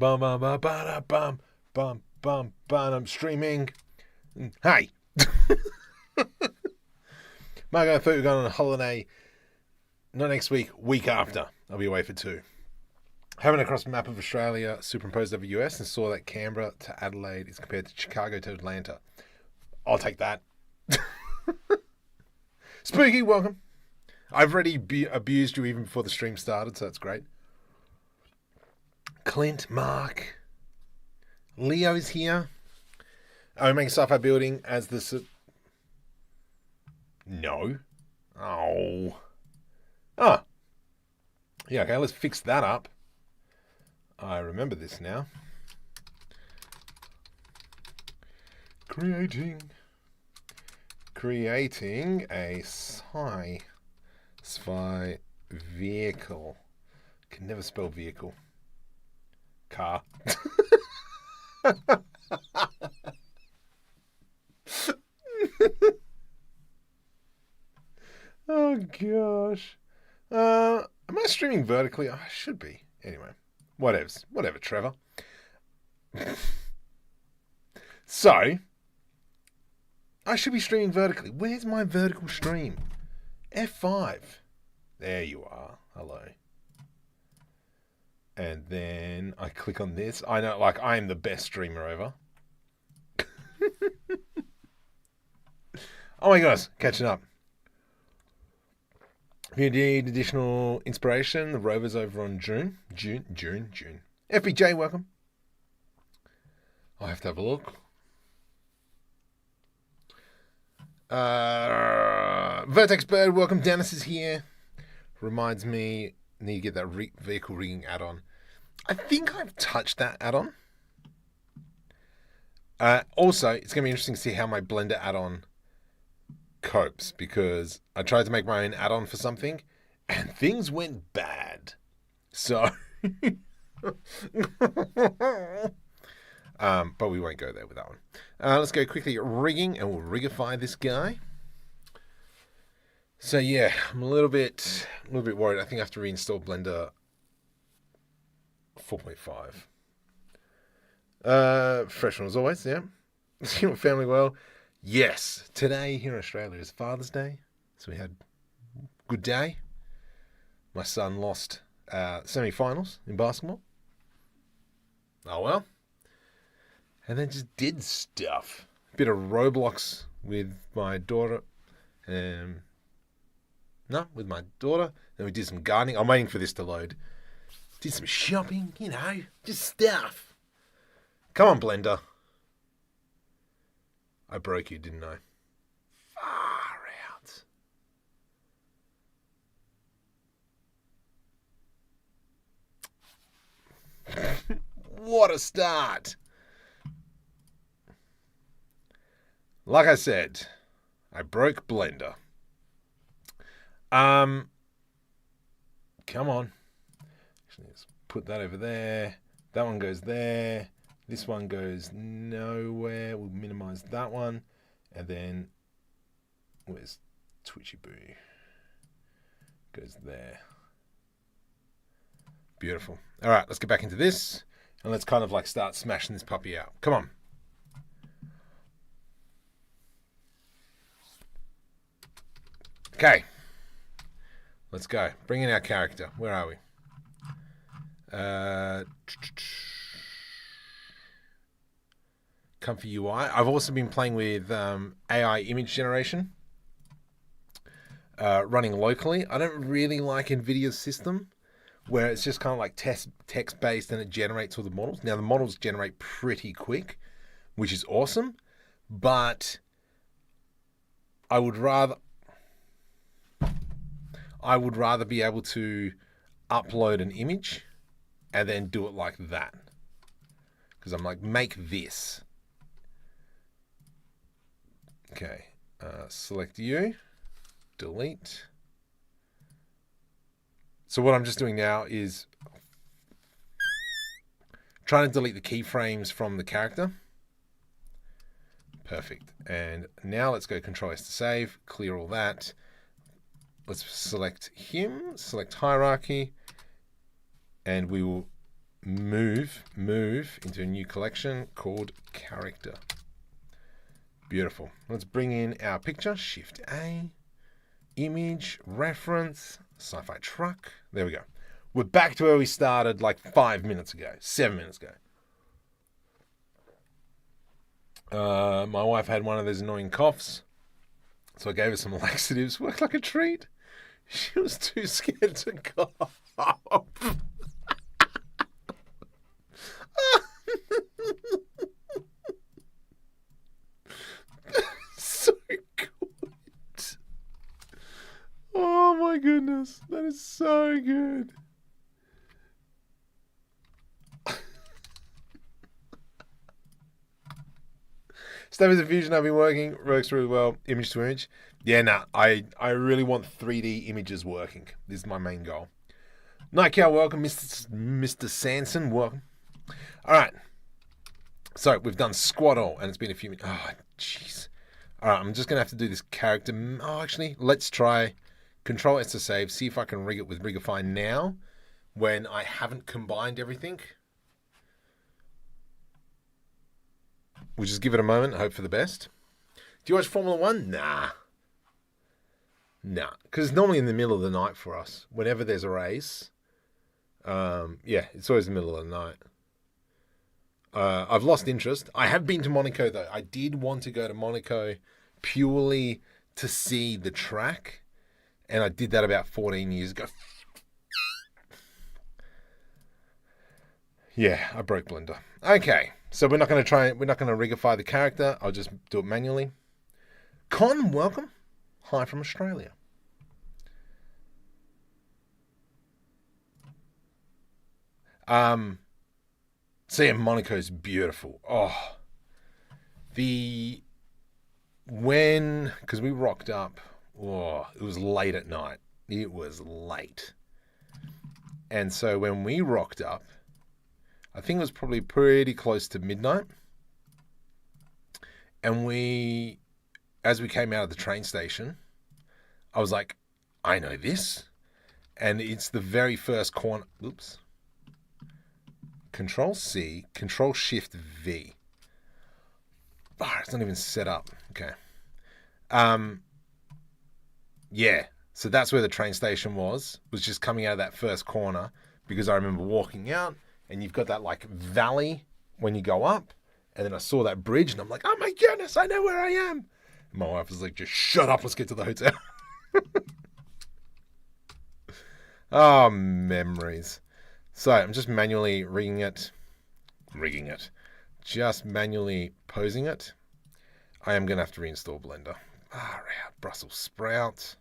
Bum bum bum bum bum bum bum bum. I'm streaming. Hey, Margo, I thought you were going on a holiday. Not next week, week after. I'll be away for 2. Having across the map of Australia superimposed over US and saw that Canberra to Adelaide is compared to Chicago to Atlanta. I'll take that. Spooky, welcome. I've already abused you even before the stream started, so that's great. Clint, Mark, Leo's here. I'm making Sci-Fi building as the... No. Oh. Ah. Yeah, okay, let's fix that up. I remember this now. Creating a Sci-Fi vehicle. Can never spell vehicle. Car. Oh gosh. Am I streaming vertically? I should be. Anyway, whatever, Trevor. So, I should be streaming vertically. Where's my vertical stream? F5. There you are. Hello. And then I click on this. I know, like, I am the best streamer ever. Oh my gosh, catching up. If you need additional inspiration, the Rover's over on June. FBJ, welcome. I'll have to have a look. Vertex Bird, welcome. Dennis is here. Reminds me, need to get that vehicle rigging add-on. I think I've touched that add-on. Also, it's going to be interesting to see how my Blender add-on copes, because I tried to make my own add-on for something and things went bad. So, but we won't go there with that one. Let's go quickly at rigging and we'll rigify this guy. So yeah, I'm a little bit worried. I think I have to reinstall Blender 4.5. Fresh one as always, yeah. Family well. Yes, today here in Australia is Father's Day, so we had a good day. My son lost semi-finals in basketball. Oh well. And then just did stuff. A bit of Roblox with my daughter. With my daughter. Then we did some gardening. I'm waiting for this to load. Did some shopping, just stuff. Come on, Blender. I broke you, didn't I? Far out. What a start. Like I said, I broke Blender. Come on. Actually, let's put that over there. That one goes there. This one goes nowhere. We'll minimize that one. And then, where's Twitchy Boo? Goes there. Beautiful. All right, let's get back into this. And let's kind of like start smashing this puppy out. Come on. Okay. Let's go. Bring in our character. Where are we? Comfy UI. I've also been playing with AI image generation, running locally. I don't really like NVIDIA's system, where it's just kind of like text-based and it generates all the models. Now, the models generate pretty quick, which is awesome, but I would rather be able to upload an image and then do it like that. Because I'm like, make this. Okay, select you, delete. So what I'm just doing now is trying to delete the keyframes from the character. Perfect. And now let's go Control S to save, clear all that. Let's select him, select hierarchy, and we will move into a new collection called character. Beautiful. Let's bring in our picture. Shift A, image, reference, sci-fi truck. There we go. We're back to where we started like 7 minutes ago. My wife had one of those annoying coughs, so I gave her some laxatives. Worked like a treat. She was too scared to cough. So good. Oh my goodness. That is so good. Stable diffusion, I've been working. Works really well. Image to image. Yeah, nah. I really want 3D images working. This is my main goal. Nike, welcome. Mr. Sanson, welcome. All right. So we've done squad all, and it's been a few minutes. Oh, jeez. All right, I'm just going to have to do this character. Oh, actually, let's try Control S to save. See if I can rig it with Rigify now when I haven't combined everything. We'll just give it a moment, hope for the best. Do you watch Formula One? Nah. Because it's normally in the middle of the night for us. Whenever there's a race. Yeah, it's always the middle of the night. I've lost interest. I have been to Monaco, though. I did want to go to Monaco purely to see the track. And I did that about 14 years ago. Yeah, I broke Blender. Okay, so we're not going to rigify the character. I'll just do it manually. Con, welcome. Hi from Australia. So yeah, Monaco's beautiful. Oh, because we rocked up, it was late at night. It was late. And so when we rocked up, I think it was probably pretty close to midnight. And as we came out of the train station, I was like, I know this. And it's the very first corner. Oops. Control C, Control Shift V. Oh, it's not even set up. Okay. Yeah. So that's where the train station was just coming out of that first corner, because I remember walking out and you've got that like valley when you go up, and then I saw that bridge and I'm like, oh my goodness, I know where I am. And my wife was like, just shut up, let's get to the hotel. Oh, memories. So I'm just manually rigging it, just manually posing it. I am going to have to reinstall Blender. Brussels sprout.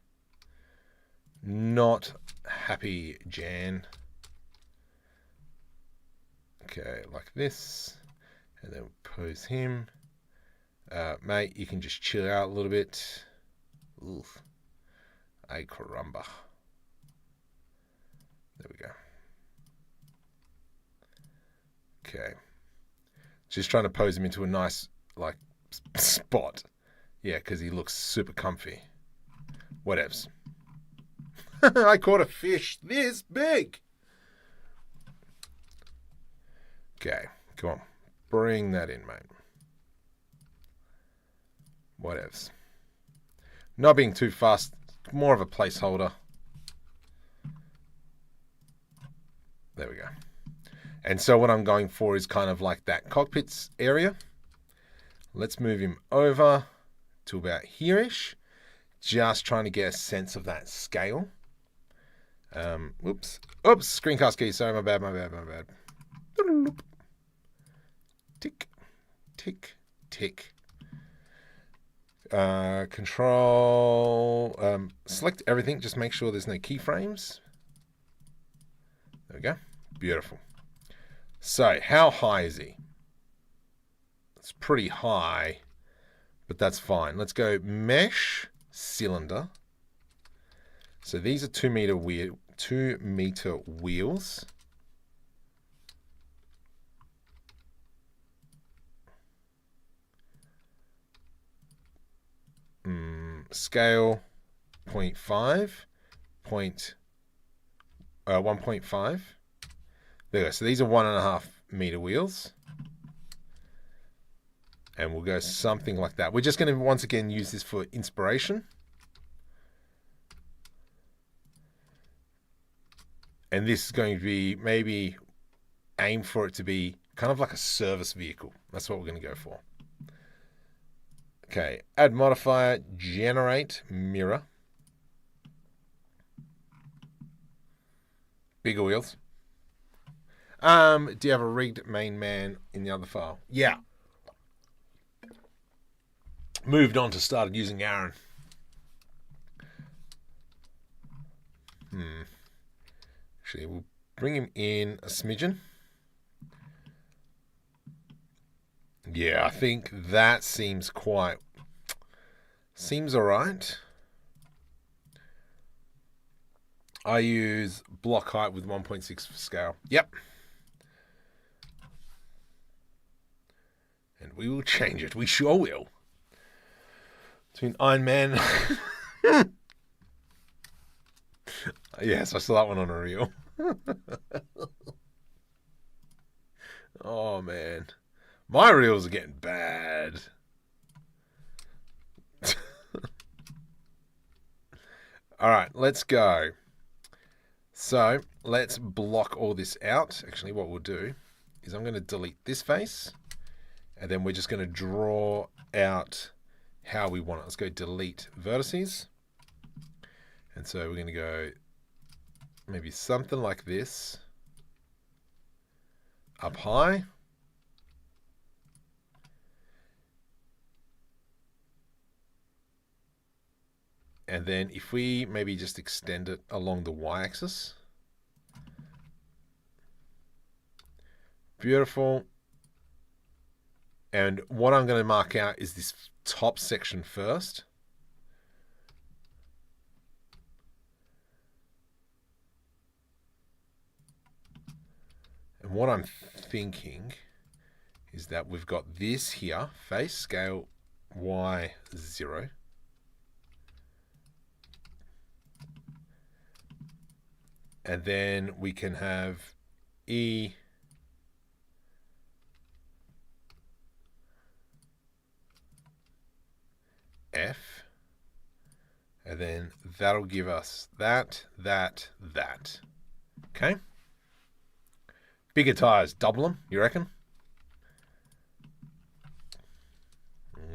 Not happy, Jan. Okay, like this. And then pose him. Mate, you can just chill out a little bit. Oof. Ay caramba. There we go. Okay. Just trying to pose him into a nice, like, spot. Yeah, because he looks super comfy. Whatevs. I caught a fish this big. Okay, come on. Bring that in, mate. Whatevs. Not being too fast. More of a placeholder. There we go. And so what I'm going for is kind of like that cockpits area. Let's move him over to about here-ish. Just trying to get a sense of that scale. Oops, screencast key. Sorry, my bad. Tick, tick, tick. Control, select everything. Just make sure there's no keyframes. There we go. Beautiful. So, how high is he? It's pretty high, but that's fine. Let's go mesh cylinder. So these are 2 meter wheels. Scale 0.5, 1.5. There we go. So these are 1.5 meter wheels. And we'll go something like that. We're just going to once again use this for inspiration. And this is going to be maybe aim for it to be kind of like a service vehicle. That's what we're going to go for. Okay, add modifier, generate mirror. Bigger wheels. Do you have a rigged main man in the other file? Yeah. Moved on to started using Aaron. Actually, we'll bring him in a smidgen. Yeah, I think that seems all right. I use block height with 1.6 for scale. Yep. And we will change it. We sure will. Between Iron Man. Yes, I saw that one on a reel. Oh, man. My reels are getting bad. All right, let's go. So let's block all this out. Actually, what we'll do is I'm going to delete this face. And then we're just going to draw out how we want it. Let's go delete vertices. And so we're going to go maybe something like this. Up high. And then if we maybe just extend it along the y-axis. Beautiful. And what I'm going to mark out is this top section first. And what I'm thinking is that we've got this here, face, scale Y0. And then we can have E F, and then that'll give us that. Okay. Bigger tires, double them, you reckon?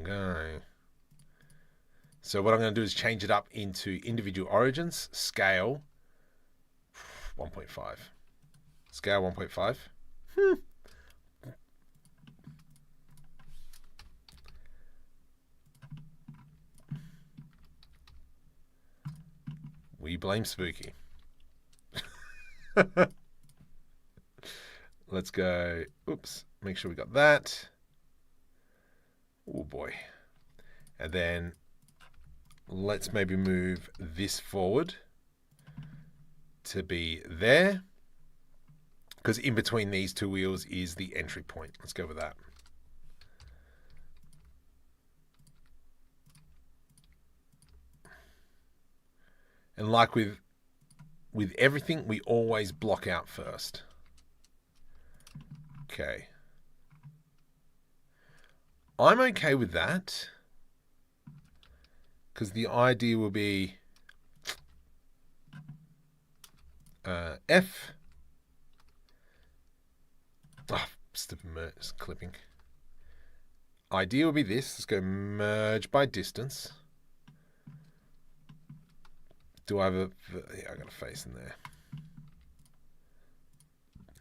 Okay. So what I'm going to do is change it up into individual origins, scale 1.5. Scale 1.5. We blame Spooky. Let's go. Oops. Make sure we got that. Oh boy. And then let's maybe move this forward to be there. Because in between these two wheels is the entry point. Let's go with that. And like with everything, we always block out first. Okay. I'm okay with that. Because the idea will be F. Oh, stupid merge clipping. Idea will be this. Let's go merge by distance. Do I have a... Yeah, I got a face in there.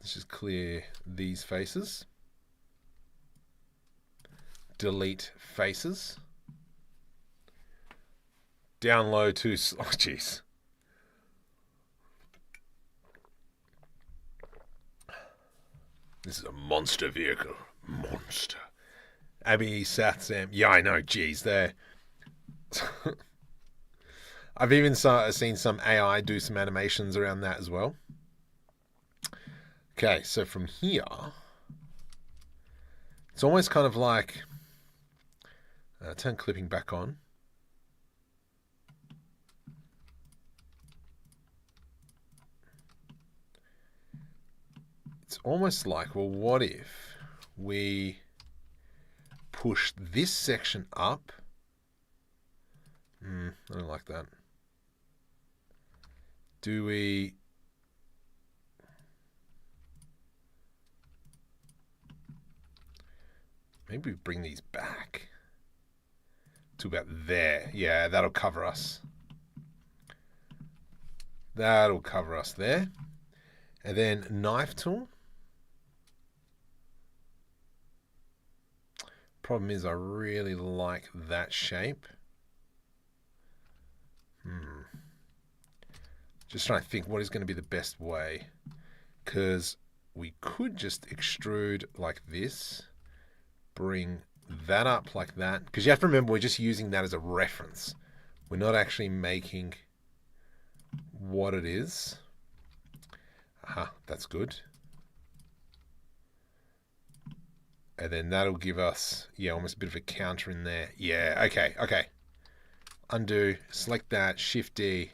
Let's just clear these faces. Delete faces. Down low to... Oh, jeez. This is a monster vehicle. Monster. Abby, Seth, Sam. Yeah, I know. Jeez, they're... I've even seen some AI do some animations around that as well. Okay, so from here, it's almost kind of like... turn clipping back on. it's almost like, well, what if we push this section up? I don't like that. Do we... maybe we bring these back to about there. Yeah, that'll cover us. That'll cover us there. And then knife tool. Problem is I really like that shape. Just trying to think what is going to be the best way. Because we could just extrude like this. Bring that up like that. Because you have to remember we're just using that as a reference. We're not actually making what it is. Aha, that's good. And then that'll give us, yeah, almost a bit of a counter in there. Yeah, okay, okay. Undo, select that, Shift D.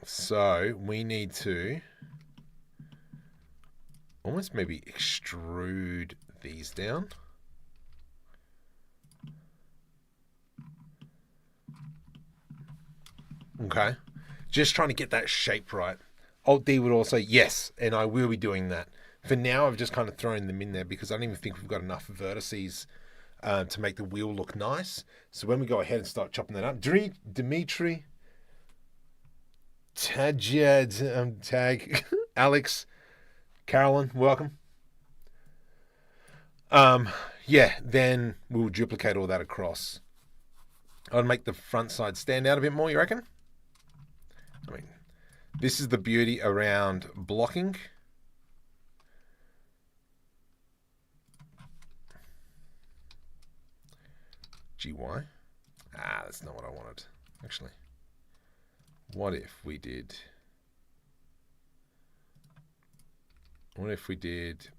So we need to almost maybe extrude these down. Okay. Just trying to get that shape right. Alt D would also, yes, and I will be doing that. For now, I've just kind of thrown them in there because I don't even think we've got enough vertices to make the wheel look nice. So when we go ahead and start chopping that up, Dimitri, Tajad, Tag, Alex, Carolyn, welcome. Yeah, then we'll duplicate all that across. I'd make the front side stand out a bit more, you reckon? I mean, this is the beauty around blocking. GY. Ah, that's not what I wanted, actually. What if we did... what if we did...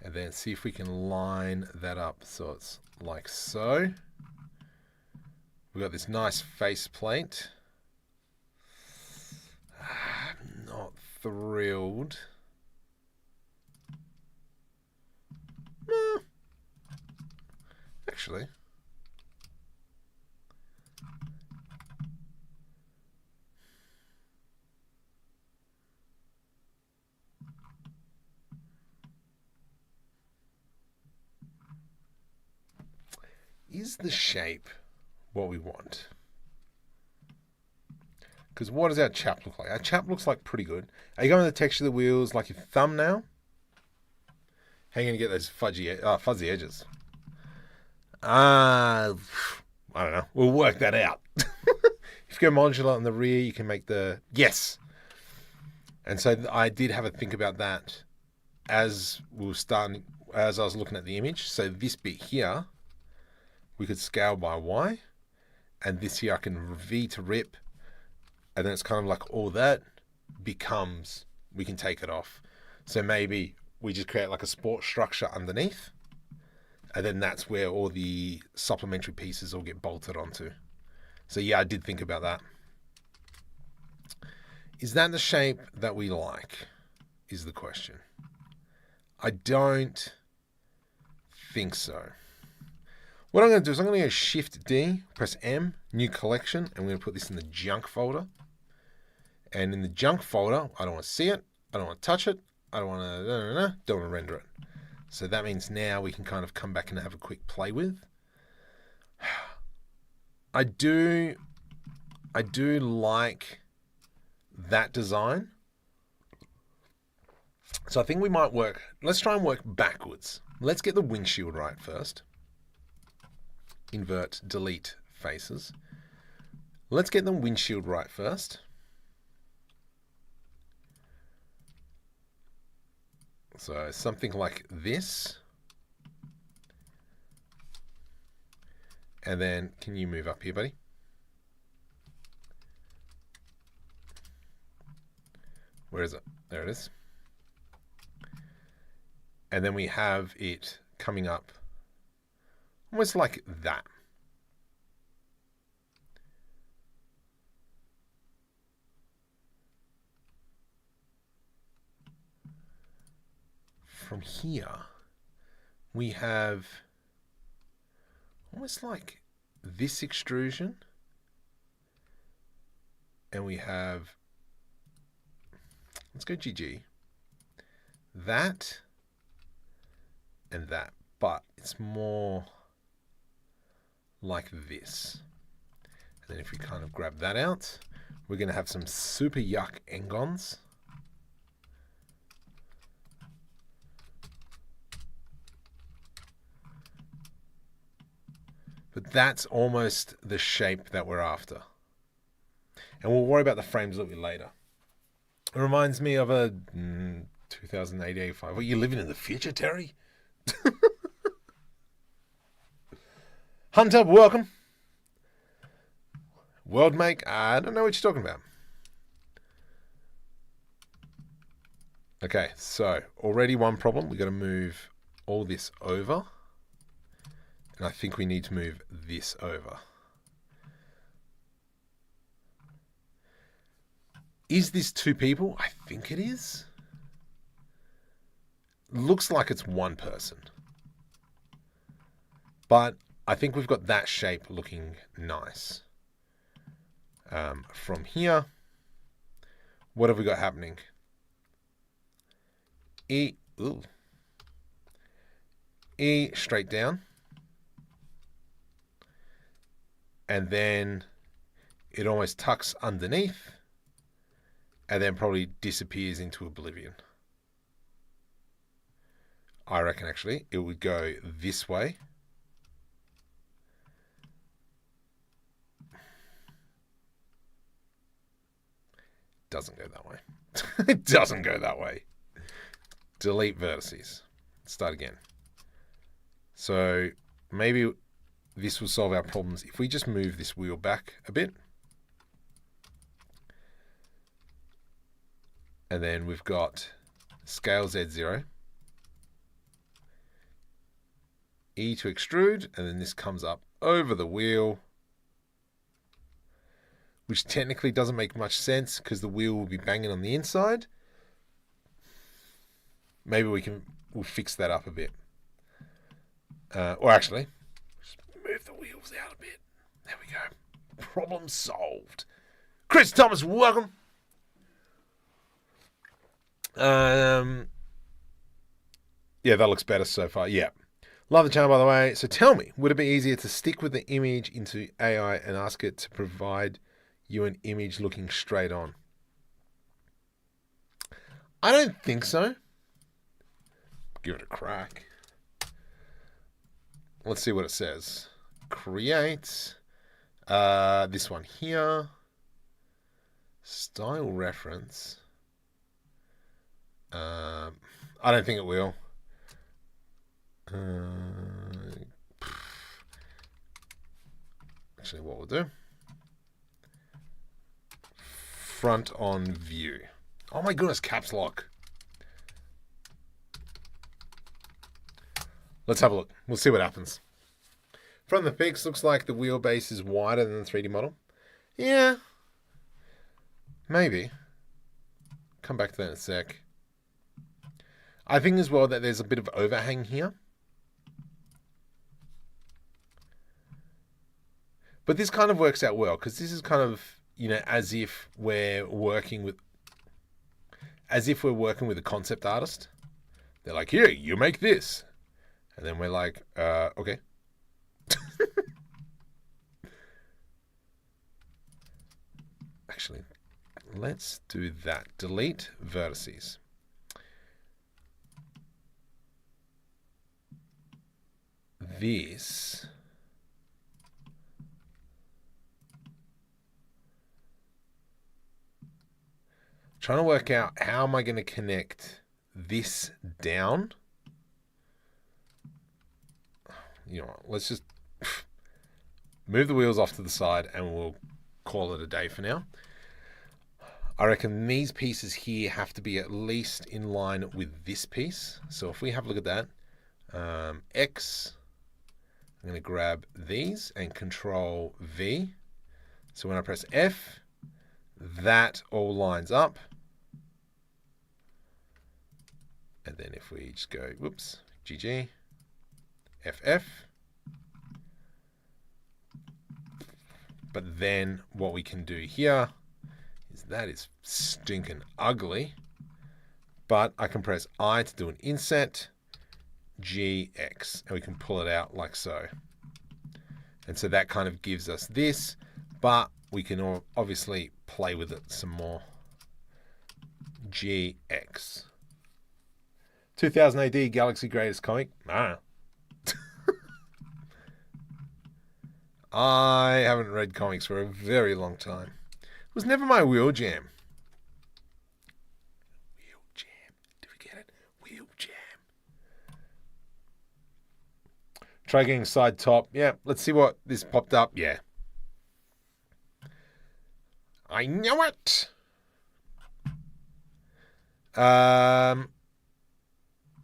And then see if we can line that up so it's like so. We've got this nice face plate. Not thrilled. Actually. Is the shape what we want? Because what does our chap look like? Our chap looks like pretty good. Are you going to the texture of the wheels like your thumbnail? How are you going to get those fuzzy edges? I don't know. We'll work that out. If you go modular on the rear, you can make the... yes! And so I did have a think about that as we were starting, as I was looking at the image. So this bit here, we could scale by Y. And this here I can V to rip. And then it's kind of like all that becomes, we can take it off. So maybe we just create like a sport structure underneath. And then that's where all the supplementary pieces all get bolted onto. So yeah, I did think about that. Is that the shape that we like? Is the question. I don't think so. What I'm going to do is I'm going to go Shift D, press M, new collection, and I'm going to put this in the junk folder. And in the junk folder, I don't want to see it, I don't want to touch it, I don't want to render it. So that means now we can kind of come back and have a quick play with. I do like that design. So I think we might work, let's try and work backwards. Let's get the windshield right first. Invert, delete faces. Let's get the windshield right first. So something like this. And then, can you move up here, buddy? Where is it? There it is. And then we have it coming up almost like that. from here, we have almost like this extrusion, and we have, let's go GG, that and that, but it's more like this. And then if we kind of grab that out, we're going to have some super yuck engons. But that's almost the shape that we're after. And we'll worry about the frames a little bit later. It reminds me of a 2085. What, you living in the future, Terry? Hunter, welcome. World make, I don't know what you're talking about. Okay, so already one problem. We've got to move all this over. And I think we need to move this over. Is this two people? I think it is. Looks like it's one person. But I think we've got that shape looking nice. From here, what have we got happening? E straight down. And then it almost tucks underneath and then probably disappears into oblivion. I reckon actually it would go this way. Doesn't go that way. It doesn't go that way. Delete vertices. Start again. So maybe this will solve our problems if we just move this wheel back a bit. And then we've got scale Z0. E to extrude, and then this comes up over the wheel, which technically doesn't make much sense because the wheel will be banging on the inside. Maybe we'll fix that up a bit. Or actually, just move the wheels out a bit. There we go. Problem solved. Chris Thomas, welcome. Yeah, that looks better so far. Yeah. Love the channel, by the way. So tell me, would it be easier to stick with the image into AI and ask it to provide you an image looking straight on? I don't think so. Give it a crack. Let's see what it says. Create this one here. Style reference. I don't think it will. Actually, what we'll do, front on view. Oh my goodness, caps lock. Let's have a look. We'll see what happens. From the pics, looks like the wheelbase is wider than the 3D model. Yeah, maybe. Come back to that in a sec. I think as well that there's a bit of overhang here. But this kind of works out well because this is kind of, you know, as if we're working with a concept artist. They're like, here, you make this. And then we're like, okay. Actually, let's do that. Delete vertices. This trying to work out how am I going to connect this down. You know what, let's just move the wheels off to the side and we'll call it a day for now. I reckon these pieces here have to be at least in line with this piece. So if we have a look at that, X, I'm going to grab these and Control V. So when I press F, that all lines up. And then if we just go, whoops, GG, FF. But then what we can do here is that is stinking ugly. But I can press I to do an inset, GX, and we can pull it out like so. And so that kind of gives us this, but we can obviously play with it some more. GX. 2000 AD, Galaxy Greatest Comic. Ah. I haven't read comics for a very long time. It was never my wheel jam. Wheel jam. Do we get it? Wheel jam. Try getting side top. Yeah, let's see what this popped up. Yeah. I know it.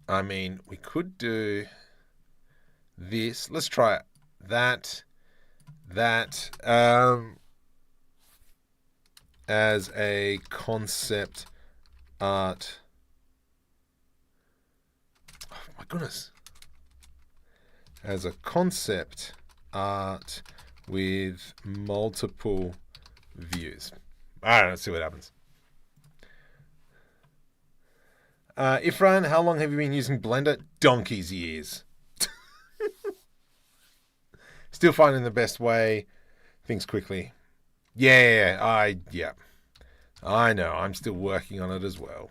I mean, we could do this. Let's try it. That as a concept art. Oh my goodness. As a concept art with multiple views. All right, let's see what happens. Ifran, how long have you been using Blender? Donkey's years. Still finding the best way. Things quickly. Yeah, I know. I'm still working on it as well.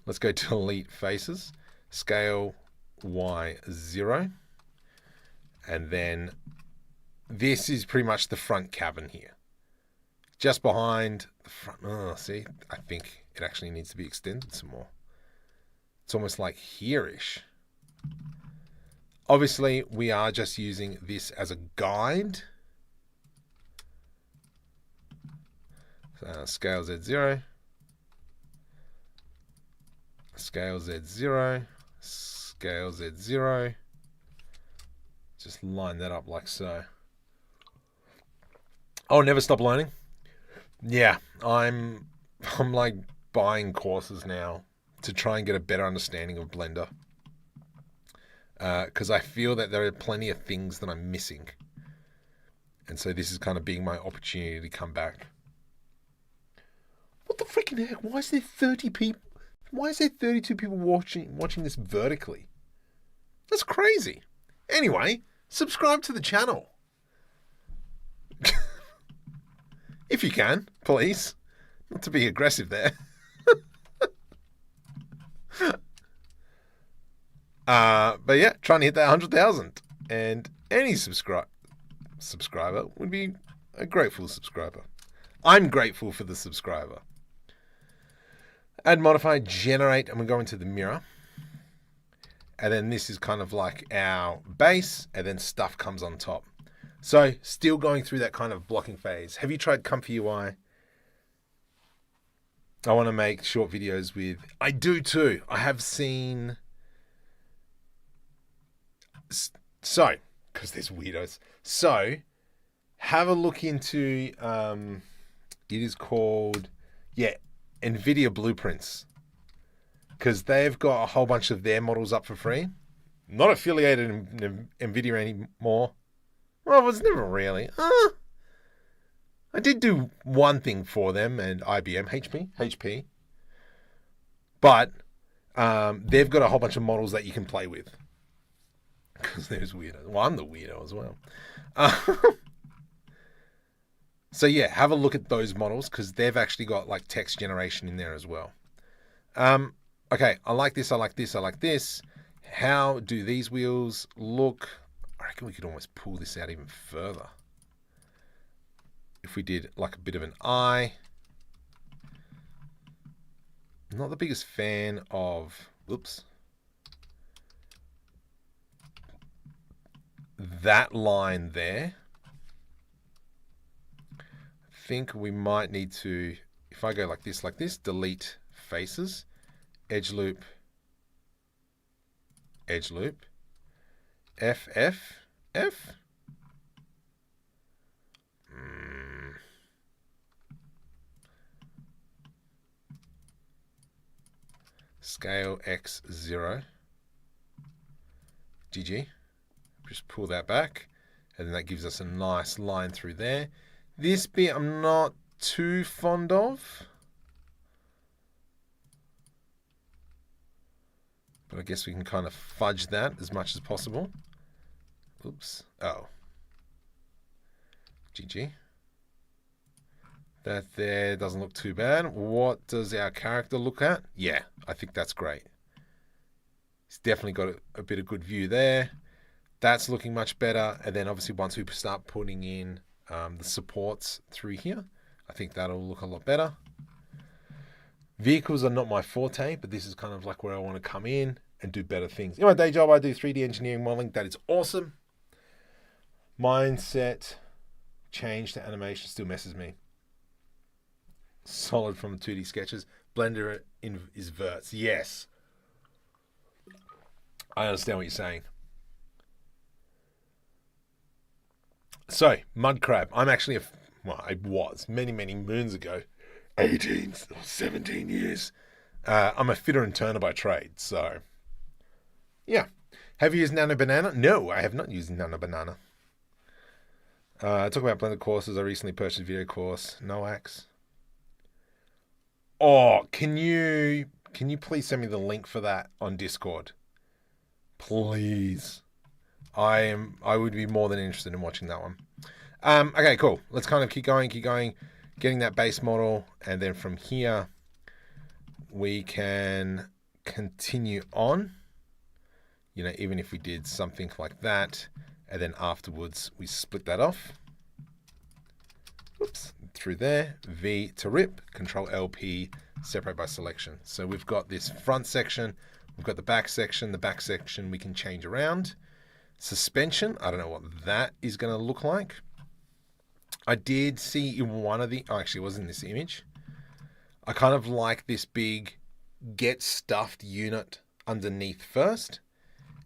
Let's go to delete faces. Scale Y0. And then this is pretty much the front cabin here. Just behind the front. Oh, see, I think it actually needs to be extended some more. It's almost like here-ish. Obviously, we are just using this as a guide. Scale Z0. Scale Z0. Scale Z0. Just line that up like so. Oh, never stop learning. Yeah, I'm like buying courses now to try and get a better understanding of Blender. Because I feel that there are plenty of things that I'm missing. And so this is kind of being my opportunity to come back. What the freaking heck? Why is there 30 people? Why is there 32 people watching this vertically? That's crazy. Anyway, subscribe to the channel. If you can, please. Not to be aggressive there. But yeah, trying to hit that 100,000. And any subscriber would be a grateful subscriber. I'm grateful for the subscriber. Add, modify, generate, and we go into the mirror. And then this is kind of like our base, and then stuff comes on top. So still going through that kind of blocking phase. Have you tried Comfy UI? I want to make short videos with... I do too. I have seen... So, because there's weirdos. So, have a look into... it is called... Yeah, NVIDIA Blueprints. Because they've got a whole bunch of their models up for free. Not affiliated in NVIDIA anymore. Well, it was never really. I did do one thing for them and IBM, HP. But they've got a whole bunch of models that you can play with. Because there's weirdos. Well, I'm the weirdo as well. So yeah, have a look at those models because they've actually got like text generation in there as well. Okay, I like this, I like this, I like this. How do these wheels look? I reckon we could almost pull this out even further. If we did like a bit of an eye. I'm not the biggest fan of, whoops. That line there. I think we might need to, if I go like this, delete faces, edge loop, F. Scale X0. GG. Just pull that back, and then that gives us a nice line through there. This bit I'm not too fond of, but I guess we can kind of fudge that as much as possible. Oops. Oh. GG. That there doesn't look too bad. What does our character look at? Yeah, I think that's great. He's definitely got a bit of good view there. That's looking much better. And then obviously once we start putting in the supports through here, I think that'll look a lot better. Vehicles are not my forte, but this is kind of like where I want to come in and do better things. In my day job, I do 3D engineering modeling. That is awesome. Mindset change to animation still messes me. Solid from 2D sketches. Blender is verts. Yes. I understand what you're saying. So, mud crab. I'm actually I was many moons ago, 18 or 17 years. I'm a fitter and turner by trade, so yeah. Have you used Nano Banana? No, I have not used Nano Banana. Talk about Blender courses. I recently purchased a video course. Noax. Oh, can you please send me the link for that on Discord? Please. I would be more than interested in watching that one. Okay, cool. Let's kind of keep going, getting that base model, and then from here we can continue on. You know, even if we did something like that, and then afterwards we split that off. Oops, through there. V to rip. Control LP, separate by selection. So we've got this front section. We've got the back section. The back section we can change around. Suspension, I don't know what that is going to look like. I did see in one of the, oh, actually it was in this image. I kind of like this big get stuffed unit underneath first,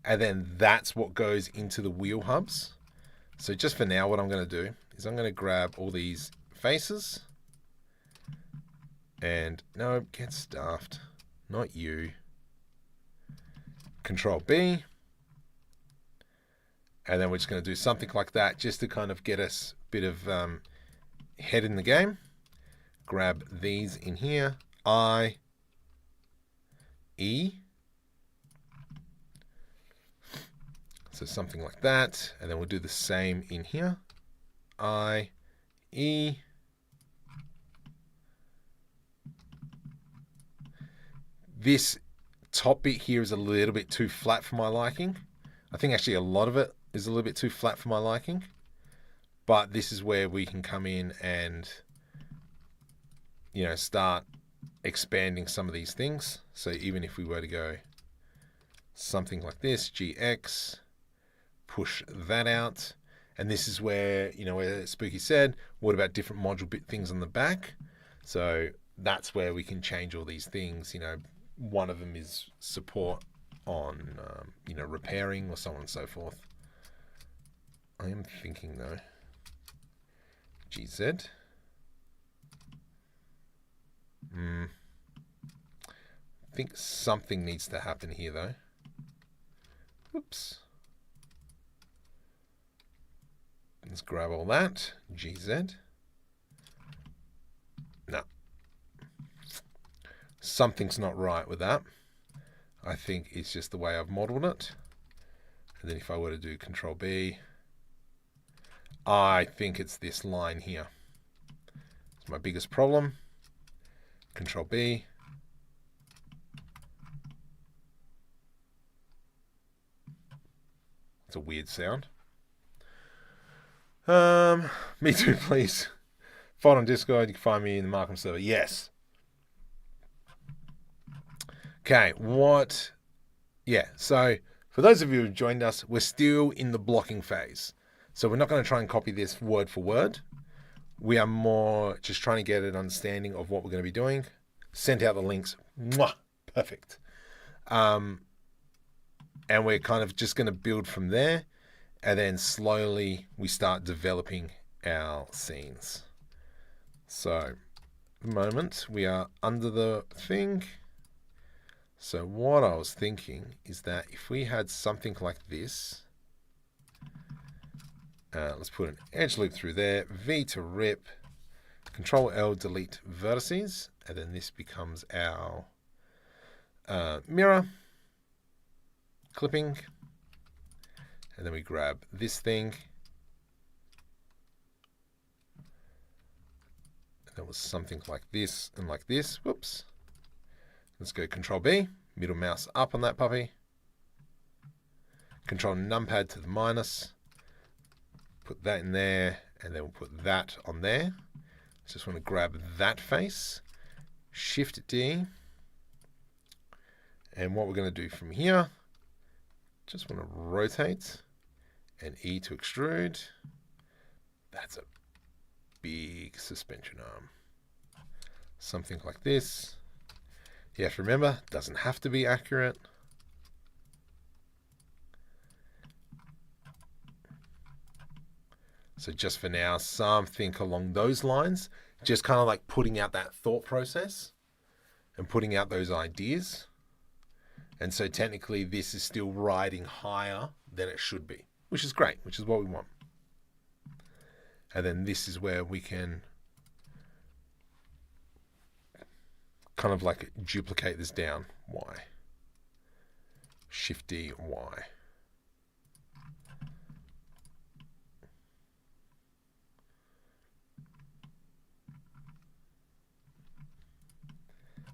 and then that's what goes into the wheel hubs. So just for now, what I'm going to do is I'm going to grab all these faces and no, get stuffed, not you. Control B. And then we're just going to do something like that just to kind of get us a bit of head in the game. Grab these in here. I, E. So something like that. And then we'll do the same in here. I, E. This top bit here is a little bit too flat for my liking. I think actually a lot of it is a little bit too flat for my liking, but this is where we can come in and, you know, start expanding some of these things. So even if we were to go something like this, GX, push that out, and this is where, you know, where Spooky said, what about different module bit things on the back? So that's where we can change all these things. You know, one of them is support on, you know, repairing or so on and so forth. I am thinking though, GZ. I think something needs to happen here though. Oops. Let's grab all that. GZ. No. Something's not right with that. I think it's just the way I've modeled it. And then if I were to do Control B, I think it's this line here. It's my biggest problem. Control B. It's a weird sound. Me too, please. Find on Discord. You can find me in the Markham server. Yes. Okay, what? Yeah, so for those of you who joined us, we're still in the blocking phase. So we're not going to try and copy this word for word. We are more just trying to get an understanding of what we're going to be doing. Sent out the links. Mwah, perfect. And we're kind of just going to build from there. And then slowly we start developing our scenes. So at the moment we are under the thing. So what I was thinking is that if we had something like this, let's put an edge loop through there, V to rip, Control L, delete vertices, and then this becomes our mirror clipping, and then we grab this thing, and that was something like this and like this. Whoops. Let's go Control B, middle mouse up on that puppy, Control numpad to the minus, put that in there, and then we'll put that on there. Just want to grab that face, Shift D, and what we're going to do from here, just want to rotate, and E to extrude. That's a big suspension arm. Something like this. You have to remember, it doesn't have to be accurate. So just for now, something along those lines, just kind of like putting out that thought process and putting out those ideas. And so technically this is still riding higher than it should be, which is great, which is what we want. And then this is where we can kind of like duplicate this down. Y. Shift D, Y.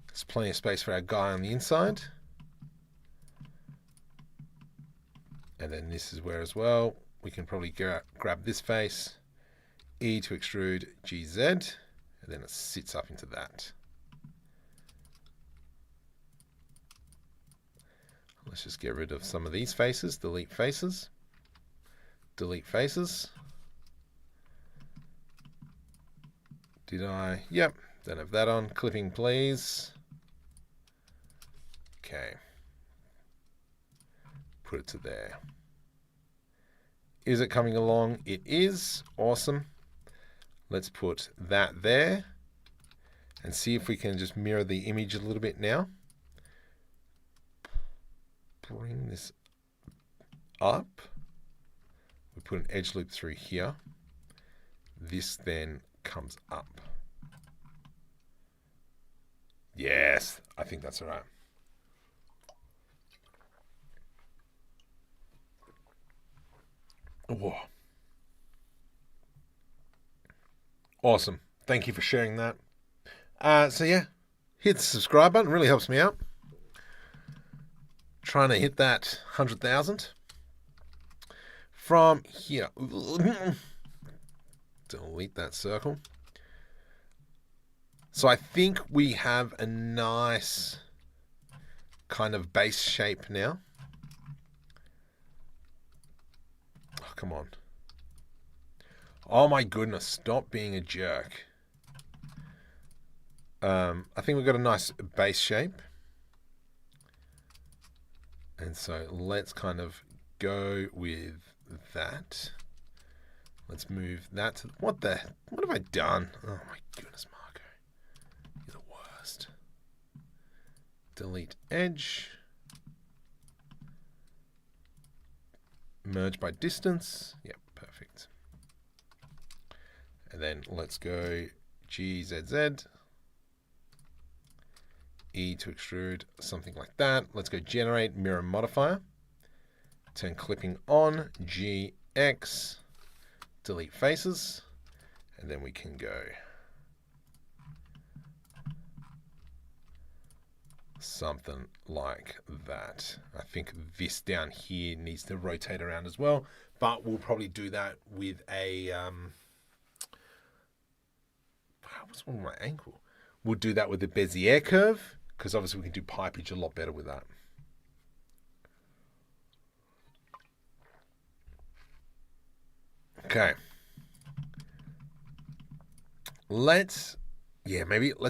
There's plenty of space for our guy on the inside. And then this is where as well, we can probably grab this face, E to extrude, GZ, and then it sits up into that. Let's just get rid of some of these faces, delete faces, delete faces. Did I? Yep, don't have that on. Clipping, please. Okay. Put it to there. Is it coming along? It is. Awesome. Let's put that there and see if we can just mirror the image a little bit now. Bring this up. We put an edge loop through here. This then comes up. Yes, I think that's all right. Whoa. Awesome. Thank you for sharing that. So yeah, hit the subscribe button. Really helps me out. Trying to hit that 100,000. From here, delete that circle. So I think we have a nice kind of base shape now. Oh, come on. Oh my goodness, stop being a jerk. I think we've got a nice base shape. And so let's kind of go with that. Let's move that to, what have I done? Oh my goodness, Marco. You're the worst. Delete edge. Merge by distance. Yep, perfect. And then let's go GZZ. E to extrude, something like that. Let's go generate mirror modifier. Turn clipping on, GX, delete faces, and then we can go something like that. I think this down here needs to rotate around as well, but we'll probably do that with a what's wrong with my ankle? We'll do that with the Bezier curve, because obviously we can do pipage a lot better with that. Okay. Let's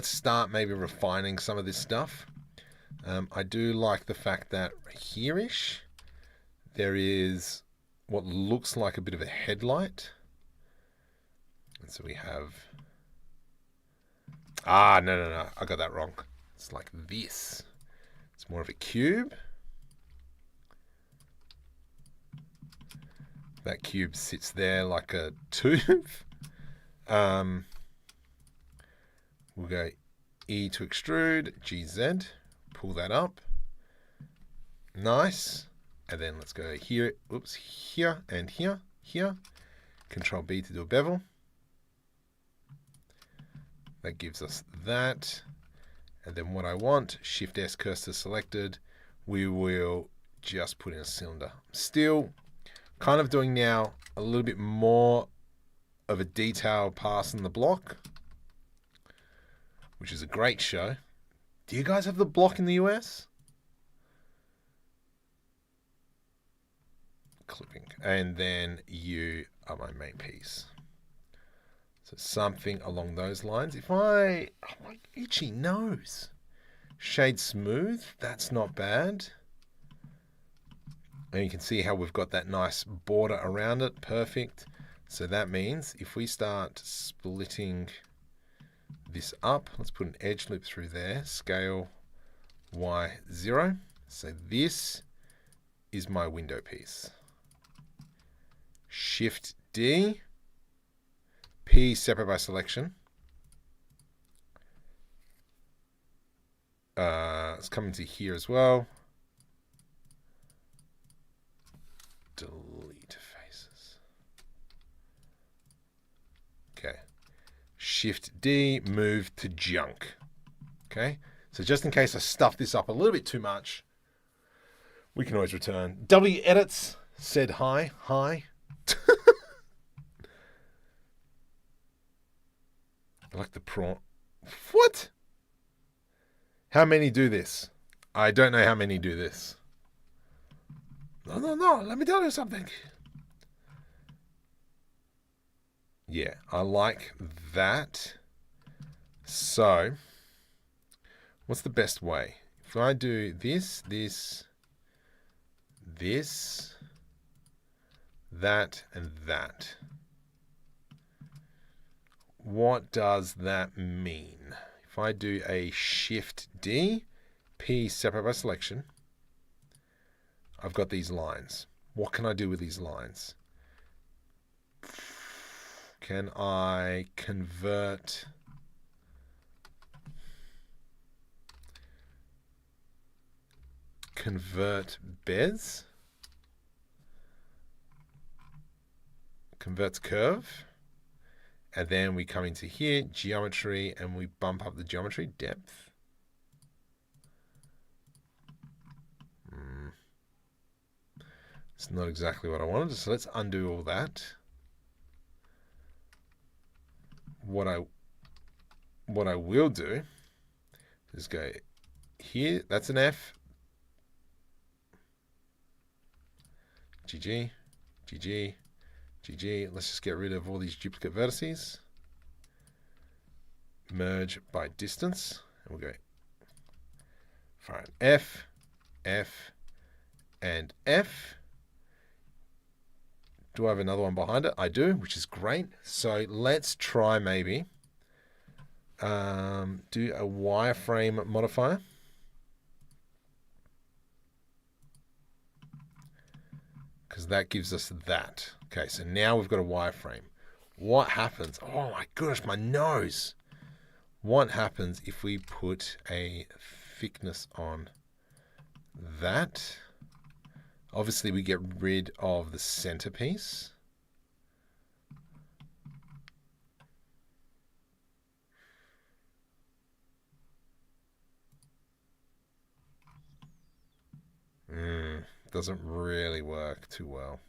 start maybe refining some of this stuff. I do like the fact that here-ish there is what looks like a bit of a headlight. And so we have... no. I got that wrong. It's like this. Let's more of a cube. That cube sits there like a tooth. We'll go E to extrude, GZ, pull that up. Nice. And then let's go here, oops, here and here, here. Control B to do a bevel. That gives us that. And then what I want, Shift S, cursor selected, we will just put in a cylinder. Still kind of doing now a little bit more of a detailed pass in the block, which is a great show. Do you guys have the block in the US? Clipping. And then you are my main piece. So something along those lines. If I, oh, my itchy nose. Shade smooth, that's not bad. And you can see how we've got that nice border around it. Perfect. So that means if we start splitting this up, let's put an edge loop through there. Scale Y0. So this is my window piece. Shift D. P separate by selection. Let's come into here as well. Delete faces. Okay. Shift D, move to junk. Okay. So just in case I stuff this up a little bit too much, we can always return. W edits said hi. Hi. I like the prawn. What? How many do this? I don't know how many do this. No. Let me tell you something. Yeah, I like that. So, what's the best way? If I do this, that, and that. What does that mean? If I do a Shift D, P separate by selection, I've got these lines. What can I do with these lines? Can I convert bez? Converts curve. And then we come into here, geometry, and we bump up the geometry depth. It's not exactly what I wanted, so let's undo all that. What I will do is go here, that's an F. GG, GG, GG. Let's just get rid of all these duplicate vertices. Merge by distance, and we'll go fine. F, F, and F. Do I have another one behind it? I do, which is great. So let's try maybe do a wireframe modifier. Because that gives us that. Okay, so now we've got a wireframe. What happens? Oh my gosh, my nose. What happens if we put a thickness on that? Obviously, we get rid of the centerpiece. Doesn't really work too well.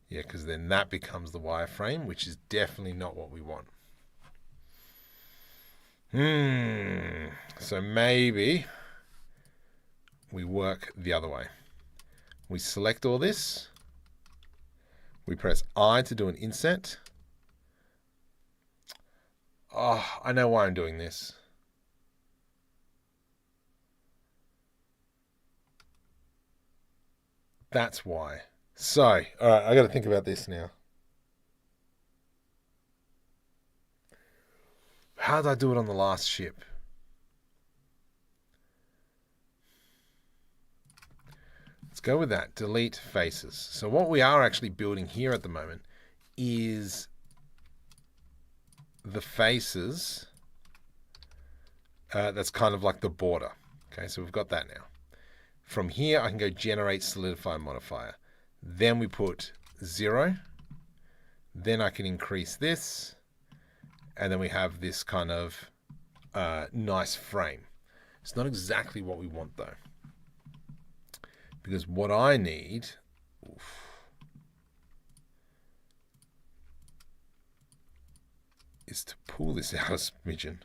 Yeah, because then that becomes the wireframe, which is definitely not what we want. So maybe we work the other way. We select all this. We press I to do an inset. Oh, I know why I'm doing this. That's why. So, all right, I got to think about this now. How did I do it on the last ship? go with that. Delete faces. So what we are actually building here at the moment is the faces. That's kind of like the border. Okay, so we've got that now. From here, I can go generate solidify modifier. Then we put 0. Then I can increase this. And then we have this kind of nice frame. It's not exactly what we want though. Because what I need is to pull this out a smidgen.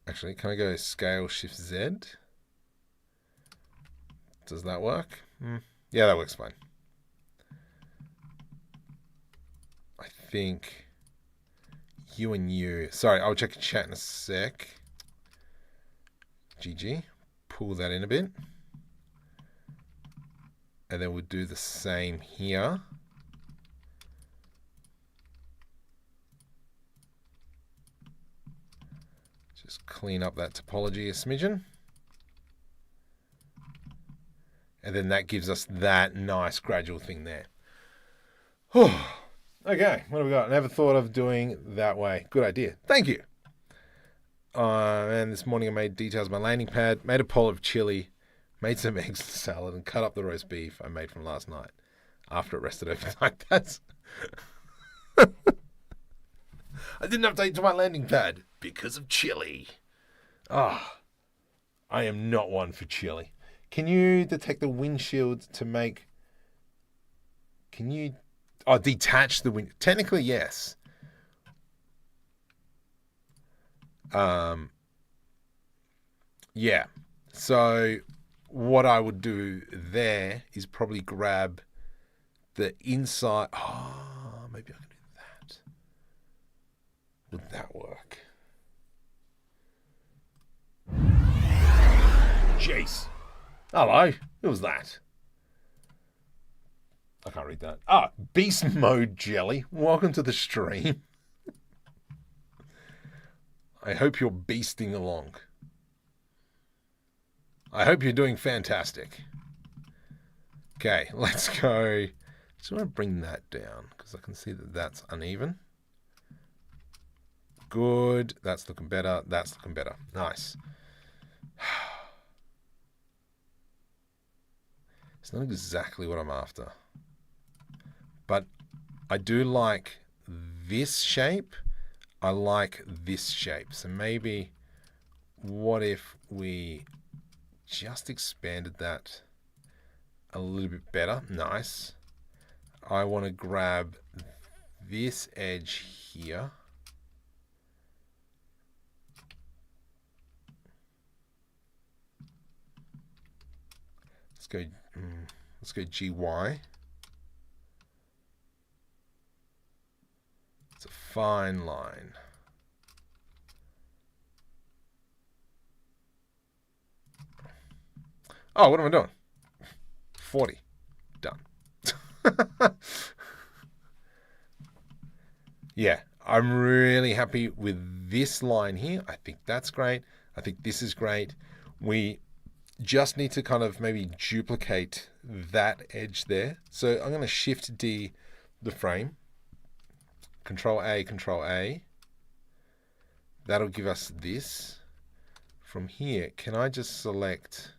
Actually, can I go scale shift Z? Does that work? Yeah, that works fine. I think you and you. Sorry, I'll check chat in a sec. GG. Pull that in a bit. And then we'll do the same here. Just clean up that topology a smidgen. And then that gives us that nice gradual thing there. Oh, okay, what have we got? Never thought of doing that way. Good idea. Thank you. And this morning I made details of my landing pad, made a pot of chili, made some eggs and salad, and cut up the roast beef I made from last night after it rested overnight. That's... I didn't update to my landing pad because of chili. Ah, I am not one for chili. Can you detect the windshield to make... Can you... Oh, detach the wind... Technically, yes. Yeah. So what I would do there is probably grab the inside... Oh, maybe I can do that. Would that work? Jeez. Hello. Who was that? I can't read that. Ah, Beast Mode Jelly. Welcome to the stream. I hope you're beasting along. I hope you're doing fantastic. Okay, let's go. Just want to bring that down because I can see that that's uneven. Good. That's looking better. That's looking better. Nice. It's not exactly what I'm after. But I do like this shape. I like this shape. So maybe what if we just expanded that a little bit better? Nice. I want to grab this edge here. Let's go GY. It's a fine line. Oh, what am I doing? 40. Done. Yeah, I'm really happy with this line here. I think that's great. I think this is great. We just need to kind of maybe duplicate that edge there. So I'm going to Shift D the frame. Control A, Control A. That'll give us this. From here, can I just select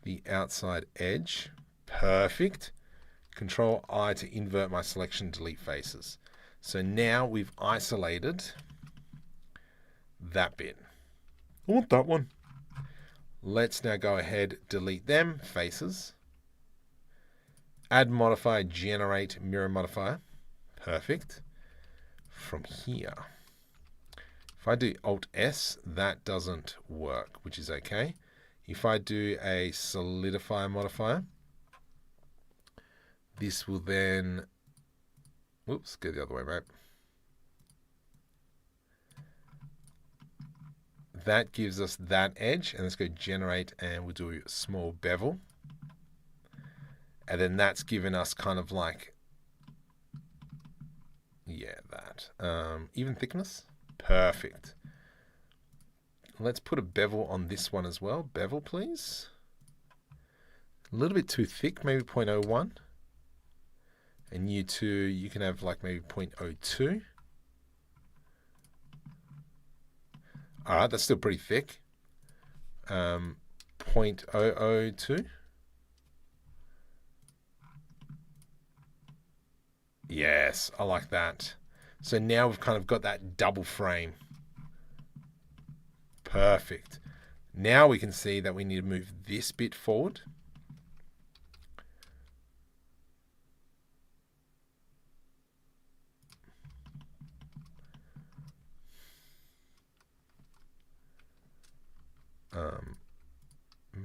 the outside edge? Perfect. Control I to invert my selection, delete faces. So now we've isolated that bit. I want that one. Let's now go ahead, delete them, faces. Add modifier, generate mirror modifier. Perfect. From here, if I do Alt S, that doesn't work, which is okay. If I do a solidify modifier, this will then, whoops, go the other way, mate. That gives us that edge, and let's go generate, and we'll do a small bevel. And then that's given us kind of like, yeah, that. Even thickness, perfect. Let's put a bevel on this one as well. Bevel, please. A little bit too thick, maybe 0.01. And U2, you can have like maybe 0.02. All right, that's still pretty thick. 0.002. Yes, I like that. So now we've kind of got that double frame. Perfect. Now we can see that we need to move this bit forward.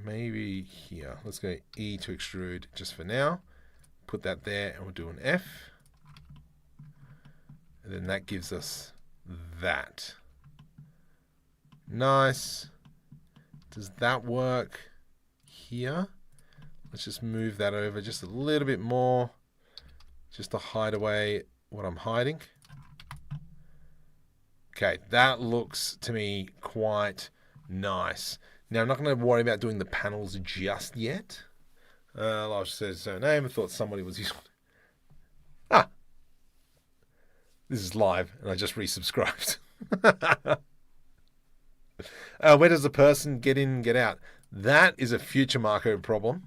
Maybe here. Let's go E to extrude just for now. Put that there and we'll do an F. And then that gives us that. Nice. Does that work here? Let's just move that over just a little bit more, just to hide away what I'm hiding. Okay, that looks to me quite nice. Now, I'm not going to worry about doing the panels just yet. I'll just say his own name. I thought somebody was using... Ah! This is live, and I just resubscribed. Where does the person get in and get out? That is a future Marco problem.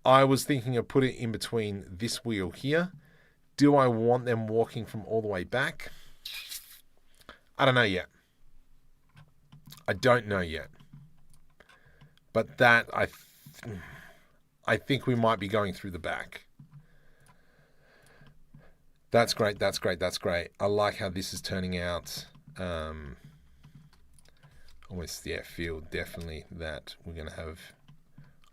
I was thinking of putting it in between this wheel here. Do I want them walking from all the way back? I don't know yet. I don't know yet. But that, I think we might be going through the back. That's great, that's great, that's great. I like how this is turning out. Almost, yeah, feel definitely that we're going to have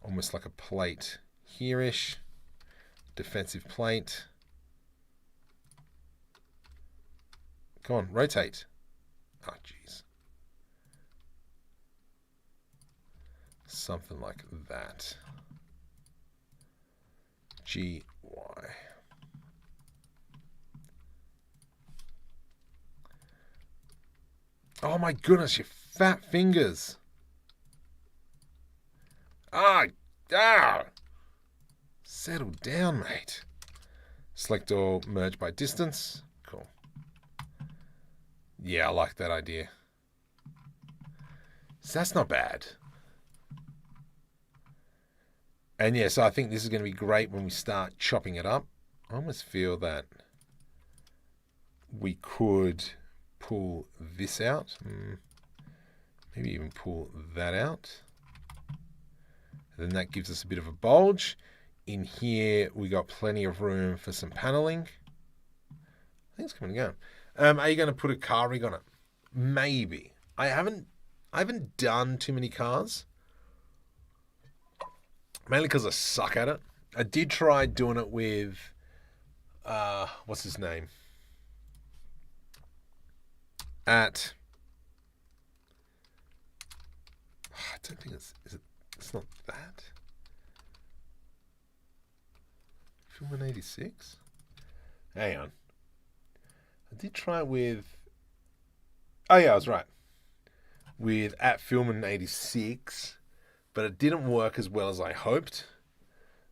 almost like a plate here-ish. Defensive plate. Come on, rotate. Oh, jeez. Something like that. G, Y. Oh my goodness, you fat fingers. Ah. Settle down, mate. Select all, merge by distance. Cool. Yeah, I like that idea. So that's not bad. And yeah, so I think this is going to be great when we start chopping it up. I almost feel that we could pull this out. Maybe even pull that out. And then that gives us a bit of a bulge. In here, we got plenty of room for some paneling. I think it's coming and going. Are you going to put a car rig on it? Maybe. I haven't done too many cars. Mainly because I suck at it. I did try doing it with, what's his name? I don't think it's not that. Film 86? Hang on. I did try it with, oh yeah, I was right. With @Filmin 86, but it didn't work as well as I hoped.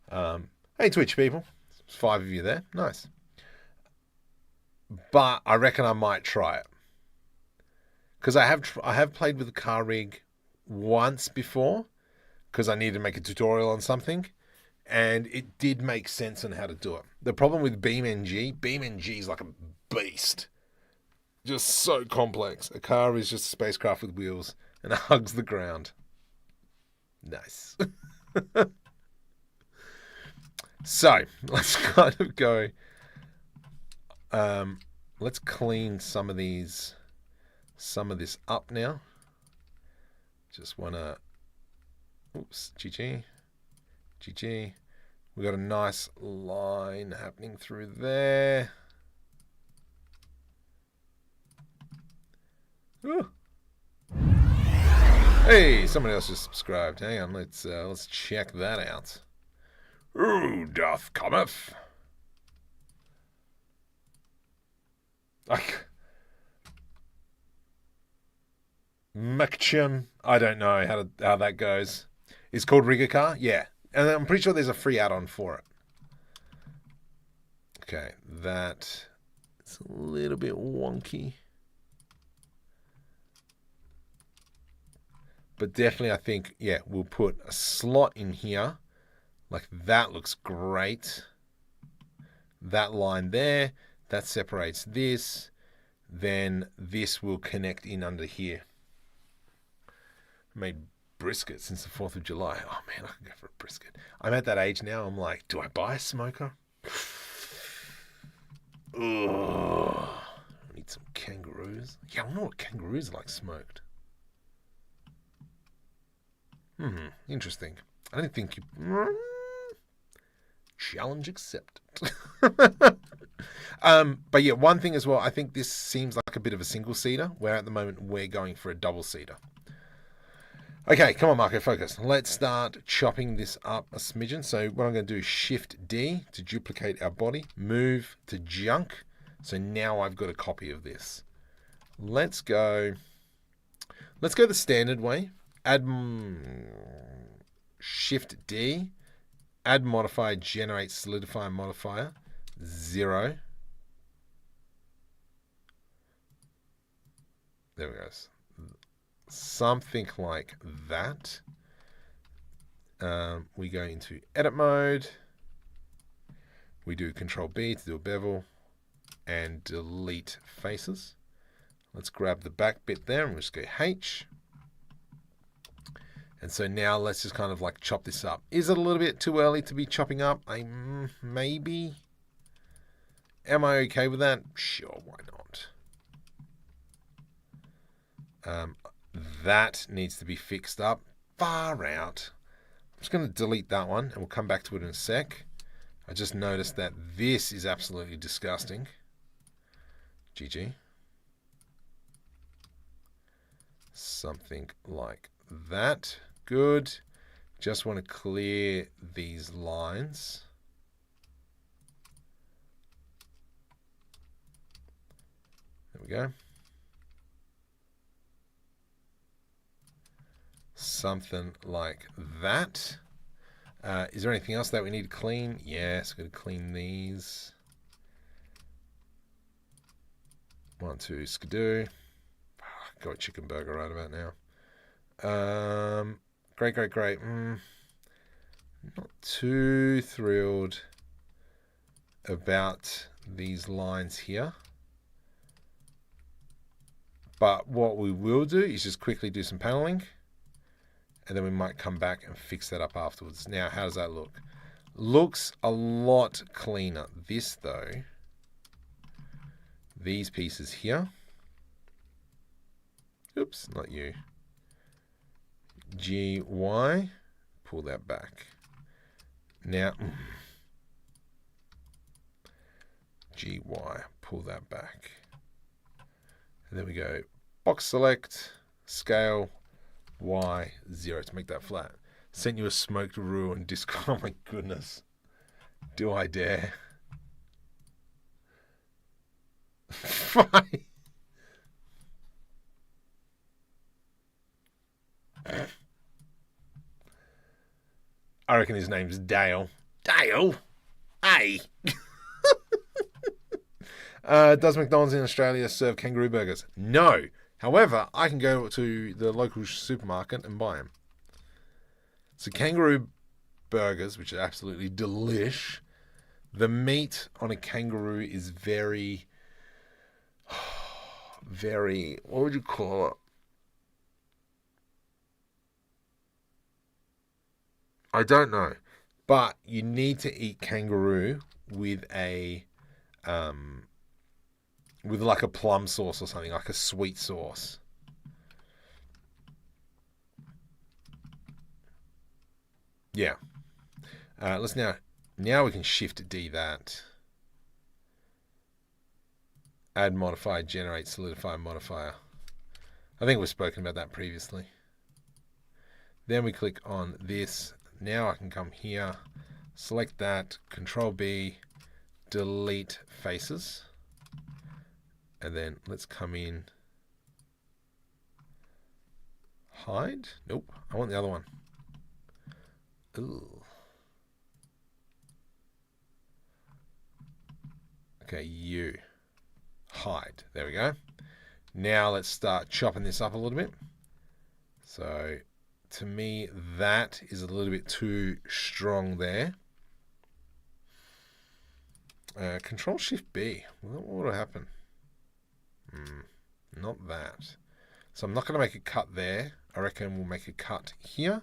Hey Twitch people, there's 5 of you there, nice. But I reckon I might try it. Because I have played with the car rig once before, because I needed to make a tutorial on something, and it did make sense on how to do it. The problem with BeamNG is like a beast. Just so complex. A car is just a spacecraft with wheels and it hugs the ground. Nice. So, let's kind of go... let's clean some of this up now. Just want to... Oops, GG. We got a nice line happening through there. Ooh. Hey, somebody else just subscribed. Hang on, let's check that out. Who doth cometh? McChim. I don't know how that goes. It's called Rigger Car? Yeah. And I'm pretty sure there's a free add-on for it. Okay, that it's a little bit wonky. But definitely I think, yeah, we'll put a slot in here. Like that looks great. That line there, that separates this. Then this will connect in under here. Made brisket since the 4th of July. Oh man, I can go for a brisket. I'm at that age now, I'm like, do I buy a smoker? Ugh. I need some kangaroos. Yeah, I wonder what kangaroos are like smoked. Interesting. I don't think you... Challenge accepted. But yeah, one thing as well, I think this seems like a bit of a single-seater, where at the moment we're going for a double-seater. Okay, come on, Marco, focus. Let's start chopping this up a smidgen. So what I'm going to do is Shift-D to duplicate our body, move to junk. So now I've got a copy of this. Let's go the standard way. Add Shift-D, add modifier, generate solidify modifier, 0. There we go. Something like that. We go into edit mode. We do Control B to do a bevel and delete faces. Let's grab the back bit there and we'll just go H. And so now let's just kind of like chop this up. Is it a little bit too early to be chopping up? Maybe. Am I okay with that? Sure, why not? That needs to be fixed up. Far out. I'm just going to delete that one and we'll come back to it in a sec. I just noticed that this is absolutely disgusting. GG. Something like that. Good. Just want to clear these lines. There we go. Something like that. Is there anything else that we need to clean? Yes, we're going to clean these. 1, 2, skidoo. Got a chicken burger right about now. Great. Not too thrilled about these lines here. But what we will do is just quickly do some paneling. And then we might come back and fix that up afterwards. Now, how does that look? Looks a lot cleaner. This, though, these pieces here. Oops, not you. GY, pull that back. Now, GY, pull that back. And then we go box select, scale, Y, 0 to make that flat. Sent you a smoked roux and Discord. Oh my goodness. Do I dare? Fine. I reckon his name's Dale. Dale? Hey! Does McDonald's in Australia serve kangaroo burgers? No. However, I can go to the local supermarket and buy them. So kangaroo burgers, which are absolutely delish. The meat on a kangaroo is very, what would you call it? I don't know. But you need to eat kangaroo with with like a plum sauce or something, like a sweet sauce. Yeah. Let's now we can Shift D that. Add modifier, generate solidify modifier. I think we've spoken about that previously. Then we click on this. Now I can come here, select that, Control B, delete faces. And then let's come in. Hide? Nope. I want the other one. Ooh. Okay, you. Hide. There we go. Now let's start chopping this up a little bit. So to me, that is a little bit too strong there. Control Shift B. What would happen? Not that. So I'm not going to make a cut there. I reckon we'll make a cut here.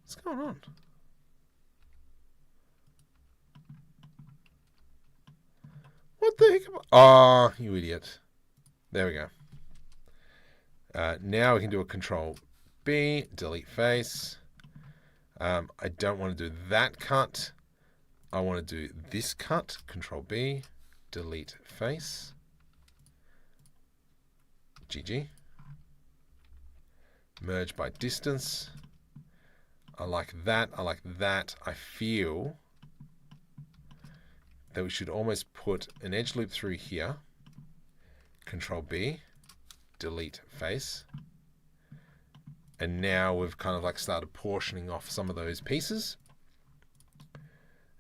What's going on? What the heck? Oh, you idiot. There we go. Now we can do a Control B, delete face. I don't want to do that cut. I want to do this cut. Control B, delete face. GG. Merge by distance. I like that. I like that. I feel that we should almost put an edge loop through here. Control B, delete face. And now we've kind of like started portioning off some of those pieces.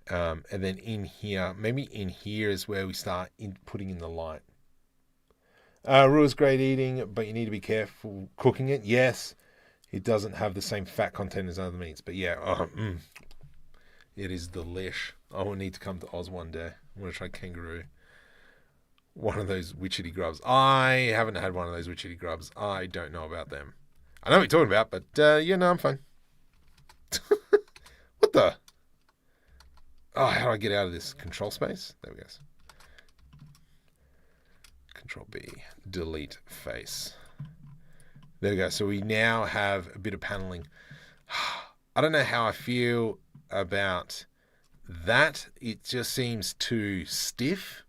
And then in here, maybe in here is where we start putting in the light. Raw is great eating, but you need to be careful cooking it. Yes, it doesn't have the same fat content as other meats. But yeah, it is delish. I will need to come to Oz one day. I'm going to try kangaroo. One of those witchetty grubs. I haven't had one of those witchetty grubs. I don't know about them. I know what you're talking about, but yeah, no, I'm fine. What the? Oh, how do I get out of this? Control space? There we go. Control B, delete face. There we go. So we now have a bit of paneling. I don't know how I feel about that. It just seems too stiff.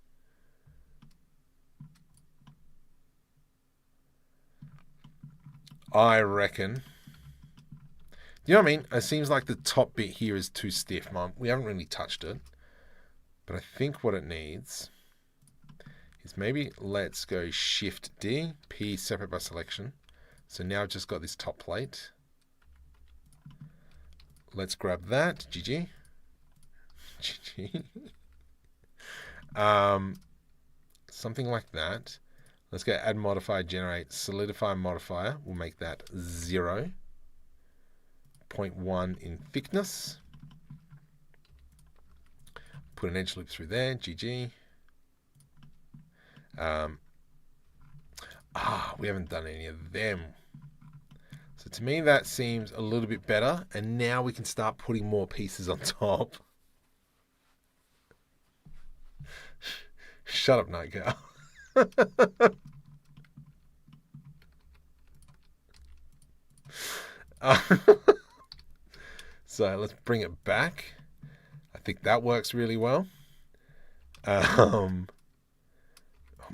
I reckon. You know what I mean? It seems like the top bit here is too stiff. We haven't really touched it. But I think what it needs is maybe let's go Shift D, P separate by selection. So now I've just got this top plate. Let's grab that. GG. GG. Something like that. Let's go add modifier, generate solidify modifier. We'll make that 0.1 in thickness. Put an edge loop through there. GG. We haven't done any of them. So to me that seems a little bit better. And now we can start putting more pieces on top. Shut up, Night Girl. So let's bring it back. I think that works really well.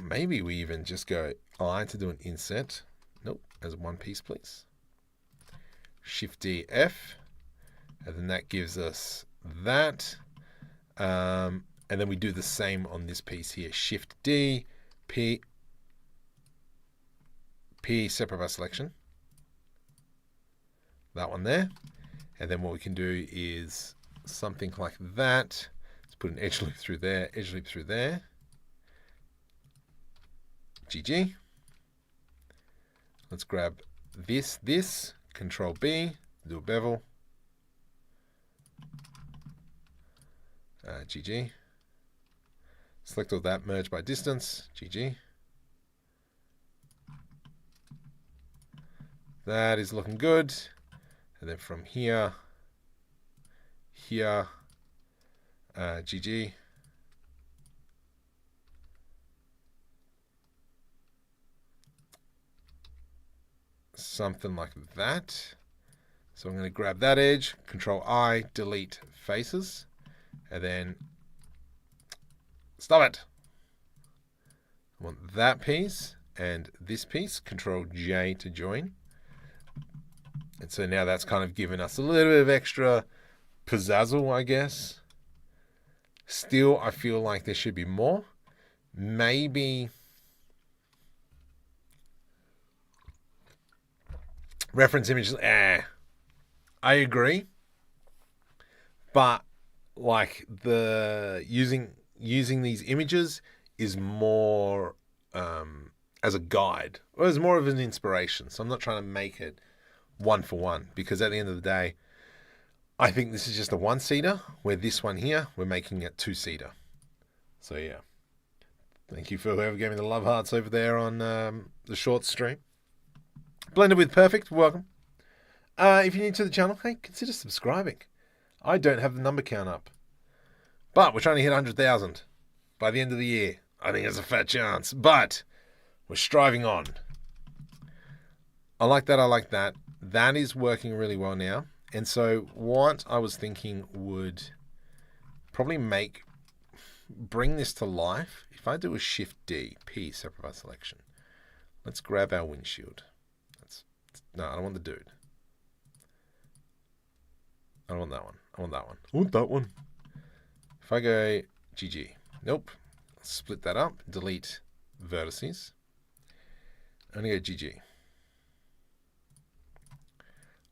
Maybe we even just go align to do an inset. Nope, as one piece, please. Shift D F, and then that gives us that. And then we do the same on this piece here. Shift D, P separate by selection. That one there. And then what we can do is something like that. Let's put an edge loop through there, edge loop through there. GG. Let's grab this, Control B, do a bevel. GG. Select all that, merge by distance. GG. That is looking good. And then from here, GG. Something like that. So I'm going to grab that edge, Control I, delete faces, and then stop it. I want that piece and this piece, Control J to join. And so now that's kind of given us a little bit of extra pizzazzle, I guess. Still, I feel like there should be more. Maybe reference images. I agree. But like using these images is more as a guide, or as more of an inspiration. So I'm not trying to make it one for one, because at the end of the day, I think this is just a one-seater, where this one here, we're making it two-seater. So yeah. Thank you for whoever gave me the love hearts over there on the short stream. Blended with Perfect, welcome. If you're new to the channel, hey, consider subscribing. I don't have the number count up, but we're trying to hit 100,000 by the end of the year. I think there's a fat chance, but we're striving on. I like that. I like that. That is working really well now. And so what I was thinking would probably bring this to life. If I do a Shift D, P, separate by selection. Let's grab our windshield. No, I don't want the dude. I don't want that one. I want that one. I want that one. If I go GG. Nope. Split that up. Delete vertices. I'm going to go GG.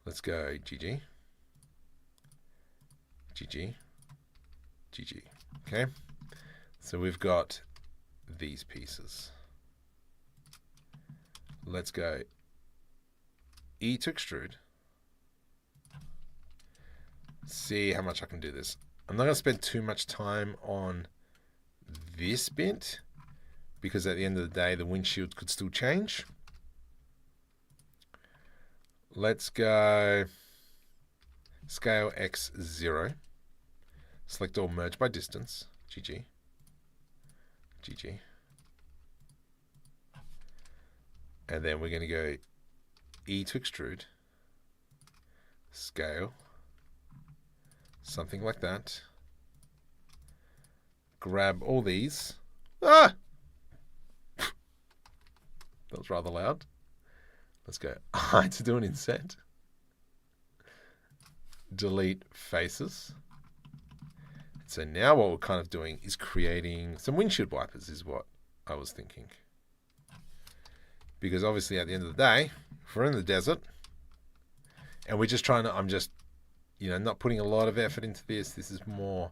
Let's go GG. GG. GG. Okay. So we've got these pieces. Let's go E to extrude. See how much I can do this. I'm not going to spend too much time on this bit, because at the end of the day, the windshield could still change. Let's go scale X0. Select all, merge by distance. GG. GG. And then we're going to go E to extrude. Scale. Something like that. Grab all these. Ah! That was rather loud. Let's go I to do an inset. Delete faces. So now what we're kind of doing is creating some windshield wipers, is what I was thinking. Because obviously at the end of the day, if we're in the desert and we're just trying to, I'm just, not putting a lot of effort into this. This is more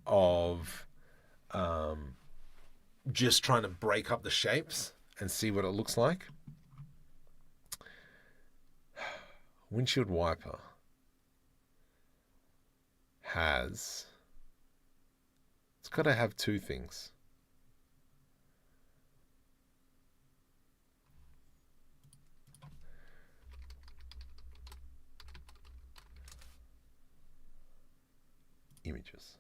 of just trying to break up the shapes and see what it looks like. Windshield wiper it's got to have two things. Images.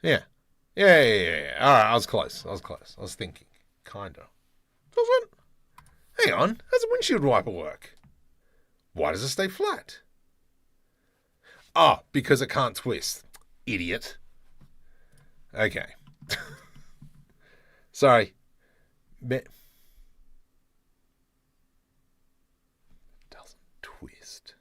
Yeah. All right, I was close. I was thinking. Kinda. Doesn't. Hang on. How's a windshield wiper work? Why does it stay flat? Oh, because it can't twist. Idiot. Okay. Sorry. Doesn't twist.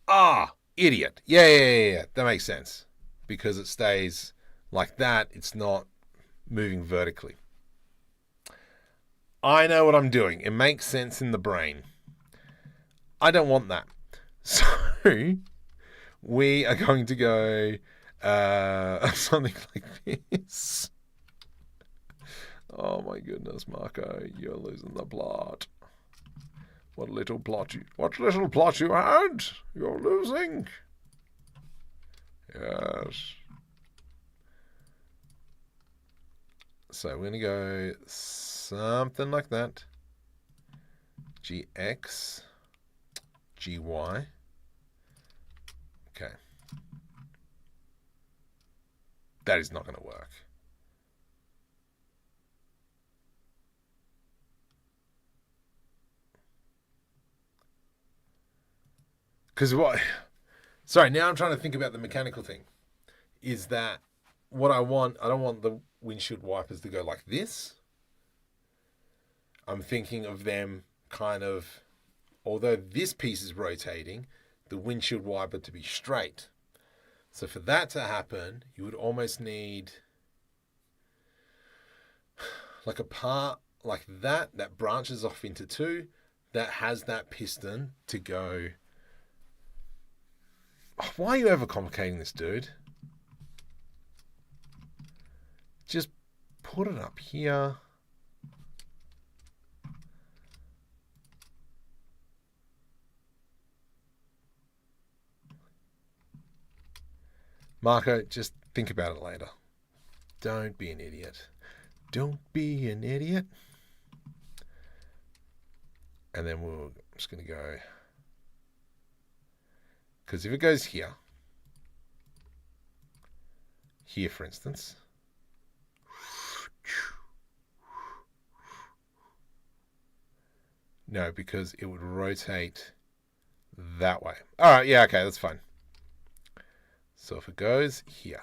Ah, idiot. Yeah. That makes sense. Because it stays like that, it's not moving vertically. I know what I'm doing. It makes sense in the brain. I don't want that. So we are going to go something like this. Oh my goodness, Marco, you're losing the plot. What little plot you had? You're losing. Yes. So we're going to go something like that. GX, GY. Okay. That is not going to work. Because what... Sorry, now I'm trying to think about the mechanical thing. Is that what I want? I don't want the windshield wipers to go like this. I'm thinking of them kind of, although this piece is rotating, the windshield wiper to be straight. So for that to happen, you would almost need like a part like that branches off into two, that has that piston to go. Oh, why are you overcomplicating this, dude? Just put it up here. Marco, just think about it later. Don't be an idiot. Don't be an idiot. And then I'm just going to go, because if it goes here, for instance, no, because it would rotate that way. All right, yeah, okay, that's fine. So if it goes here,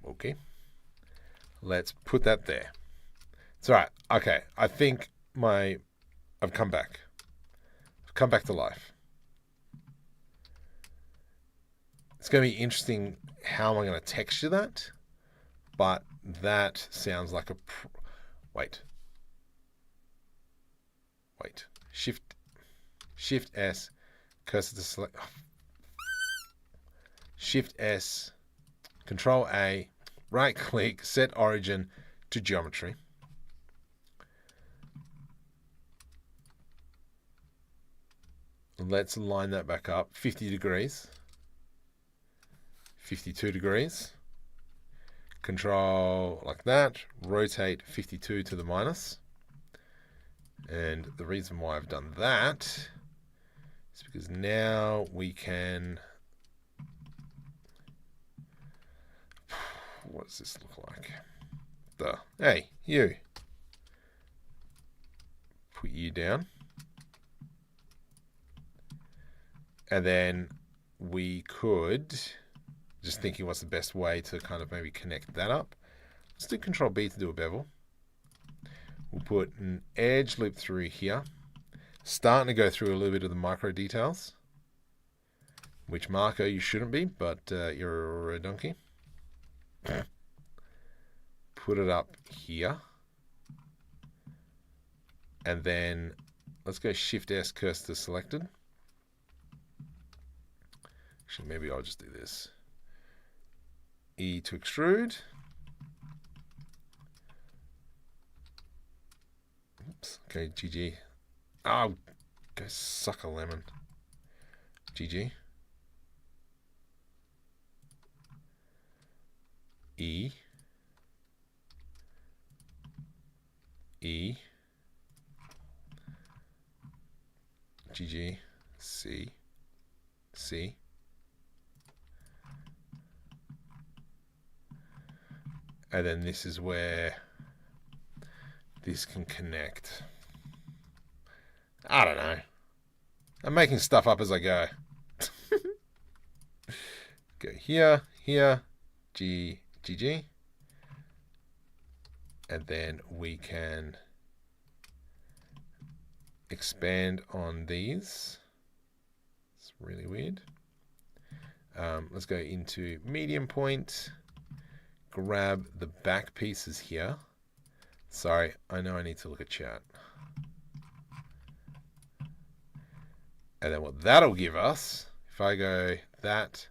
okay, let's put that there. It's all right. Okay, I think I've come back. I've come back to life. It's going to be interesting how am I going to texture that, but that sounds like a... Wait. Shift S, cursor to select... Shift S, Control A, right click, set origin to geometry. Let's line that back up, 50 degrees, 52 degrees. Control like that, rotate 52 to the minus. And the reason why I've done that is because now we can... What does this look like? Hey, you. Put you down. And then we could, just thinking what's the best way to kind of maybe connect that up. Let's do Control B to do a bevel. We'll put an edge loop through here. Starting to go through a little bit of the micro details. Which, Marco, you shouldn't be, but you're a donkey. Put it up here. And then let's go Shift S, cursor to selected. Actually, maybe I'll just do this. E to extrude. Oops. Okay, GG. Oh, go suck a lemon. GG. E. E. GG. C. C. And then this is where this can connect. I don't know. I'm making stuff up as I go. Go here, here, G, GG. And then we can expand on these. It's really weird. Let's go into medium point. Grab the back pieces here. Sorry, I know I need to look at chat. And then what that'll give us, if I go that,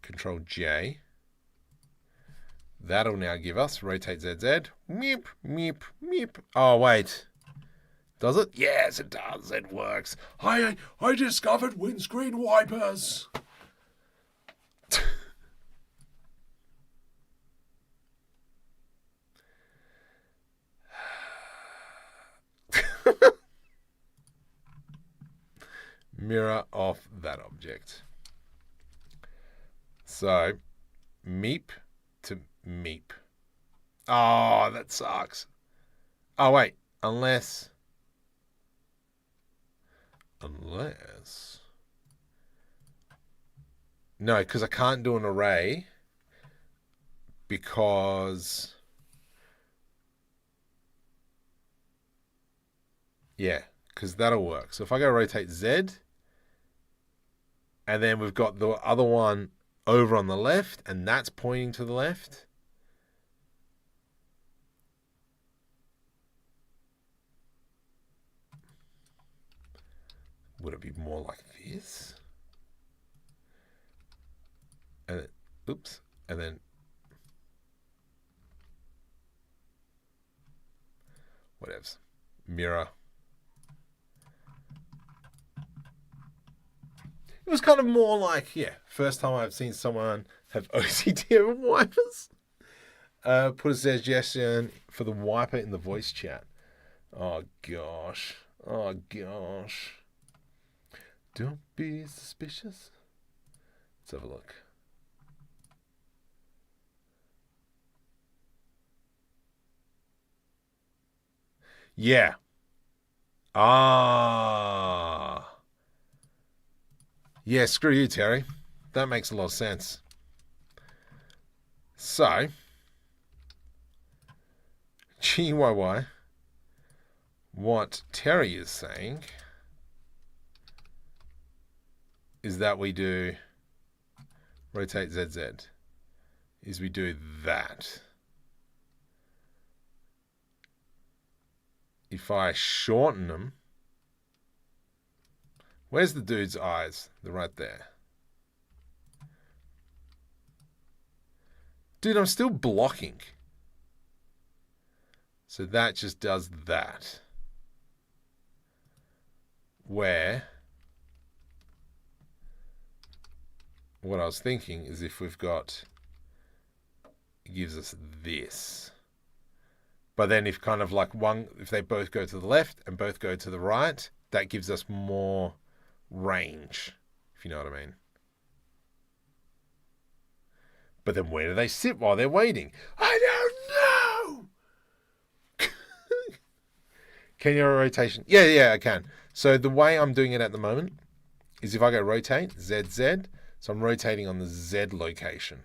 Control J, that'll now give us rotate ZZ. Meep, meep, meep. Oh, wait. Does it? Yes, it does. It works. I discovered windscreen wipers. Mirror off that object. So, meep to meep. Oh, that sucks. Oh, wait. Unless. No, because I can't do an array. Because. Yeah, because that'll work. So if I go rotate Z, and then we've got the other one over on the left, and that's pointing to the left. Would it be more like this? And then, oops, and then whatevs. Mirror. It was kind of more like, yeah, first time I've seen someone have OCD over wipers. Put a suggestion for the wiper in the voice chat. Oh gosh. Oh gosh. Don't be suspicious. Let's have a look. Yeah. Ah. Yeah, screw you, Terry. That makes a lot of sense. So, GYY, what Terry is saying is that we do rotate ZZ, is we do that. If I shorten them, where's the dude's eyes? They're right there. Dude, I'm still blocking. So that just does that. Where what I was thinking is if we've got, it gives us this. But then if kind of like one, if they both go to the left and both go to the right, that gives us more range, if you know what I mean. But then where do they sit while they're waiting? I don't know! Can you have a rotation? Yeah, I can. So the way I'm doing it at the moment is if I go rotate, ZZ, so I'm rotating on the Z location.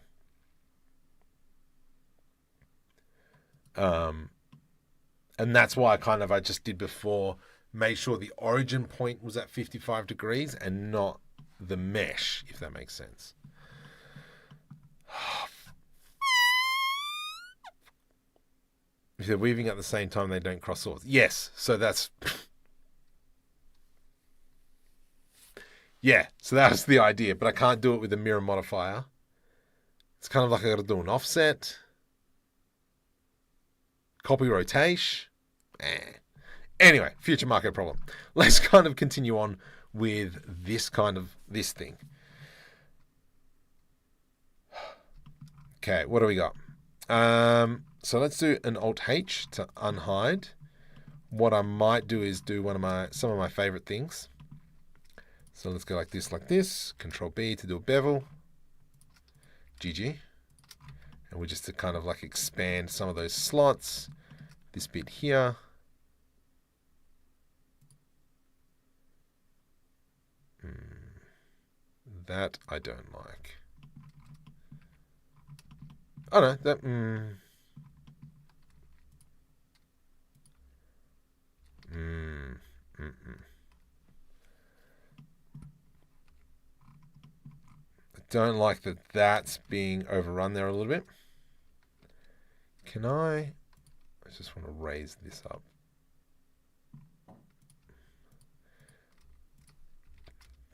And that's why I just did before, made sure the origin point was at 55 degrees and not the mesh, if that makes sense. If they're weaving at the same time, they don't cross swords. Yes, so that's... yeah, so that was the idea, but I can't do it with the mirror modifier. It's kind of like I got to do an offset. Copy rotation. Anyway, future market problem. Let's kind of continue on with this thing. Okay, what do we got? So let's do an Alt-H to unhide. What I might do is do some of my favorite things. So let's go like this. Control-B to do a bevel. GG. And we just to kind of like expand some of those slots. This bit here. That I don't like. Oh no, that... I don't like that that's being overrun there a little bit. Can I just want to raise this up.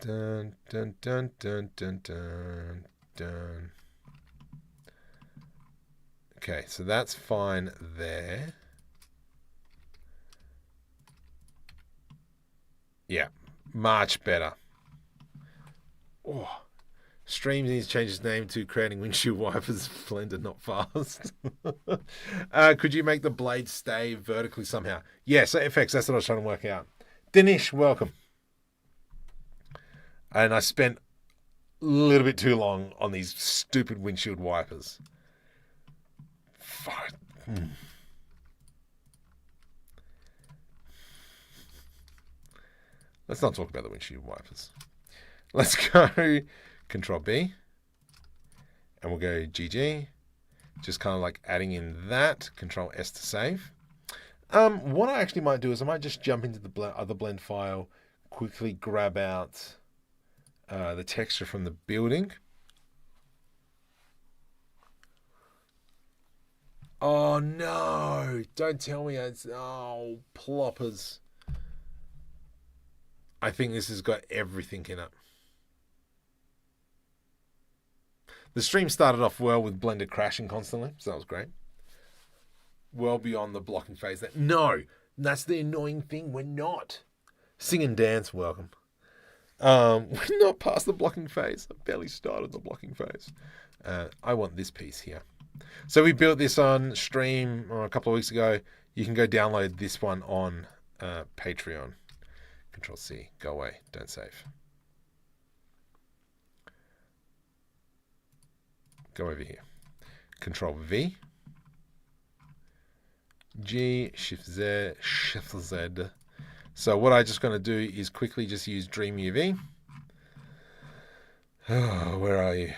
Dun, dun, dun, dun, dun, dun, dun. Okay, so that's fine there. Yeah, much better. Oh, Stream needs to change his name to Creating Windshield Wipers Blender Not Fast. Could you make the blade stay vertically somehow? Yes, FX, that's what I was trying to work out. Dinesh, welcome. And I spent a little bit too long on these stupid windshield wipers. Fuck. Let's not talk about the windshield wipers. Let's go Control B. And we'll go GG. Just kind of like adding in that. Control S to save. What I actually might do is I might just jump into the other blend file, quickly grab out the texture from the building. Oh no! Don't tell me it's... Oh, ploppers. I think this has got everything in it. The stream started off well with Blender crashing constantly, so that was great. Well beyond the blocking phase. No! That's the annoying thing. We're not. Sing and dance, welcome. We're not past the blocking phase. I barely started the blocking phase. I want this piece here. So we built this on stream a couple of weeks ago. You can go download this one on Patreon. Control C. Go away. Don't save. Go over here. Control V. G, Shift Z, Shift Z. So what I'm just going to do is quickly just use DreamUV. Oh, where are you?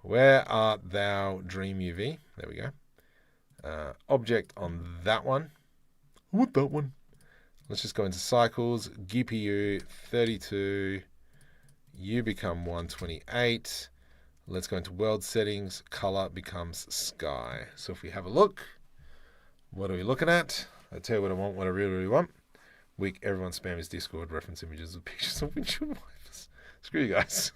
Where art thou, DreamUV? There we go. Object on that one. What, that one? Let's just go into cycles. GPU 32. You become 128. Let's go into world settings. Color becomes sky. So if we have a look, what are we looking at? I'll tell you what I want, what I really, really want. Week, everyone spam his Discord, reference images of pictures of windshield wipers. Screw you guys.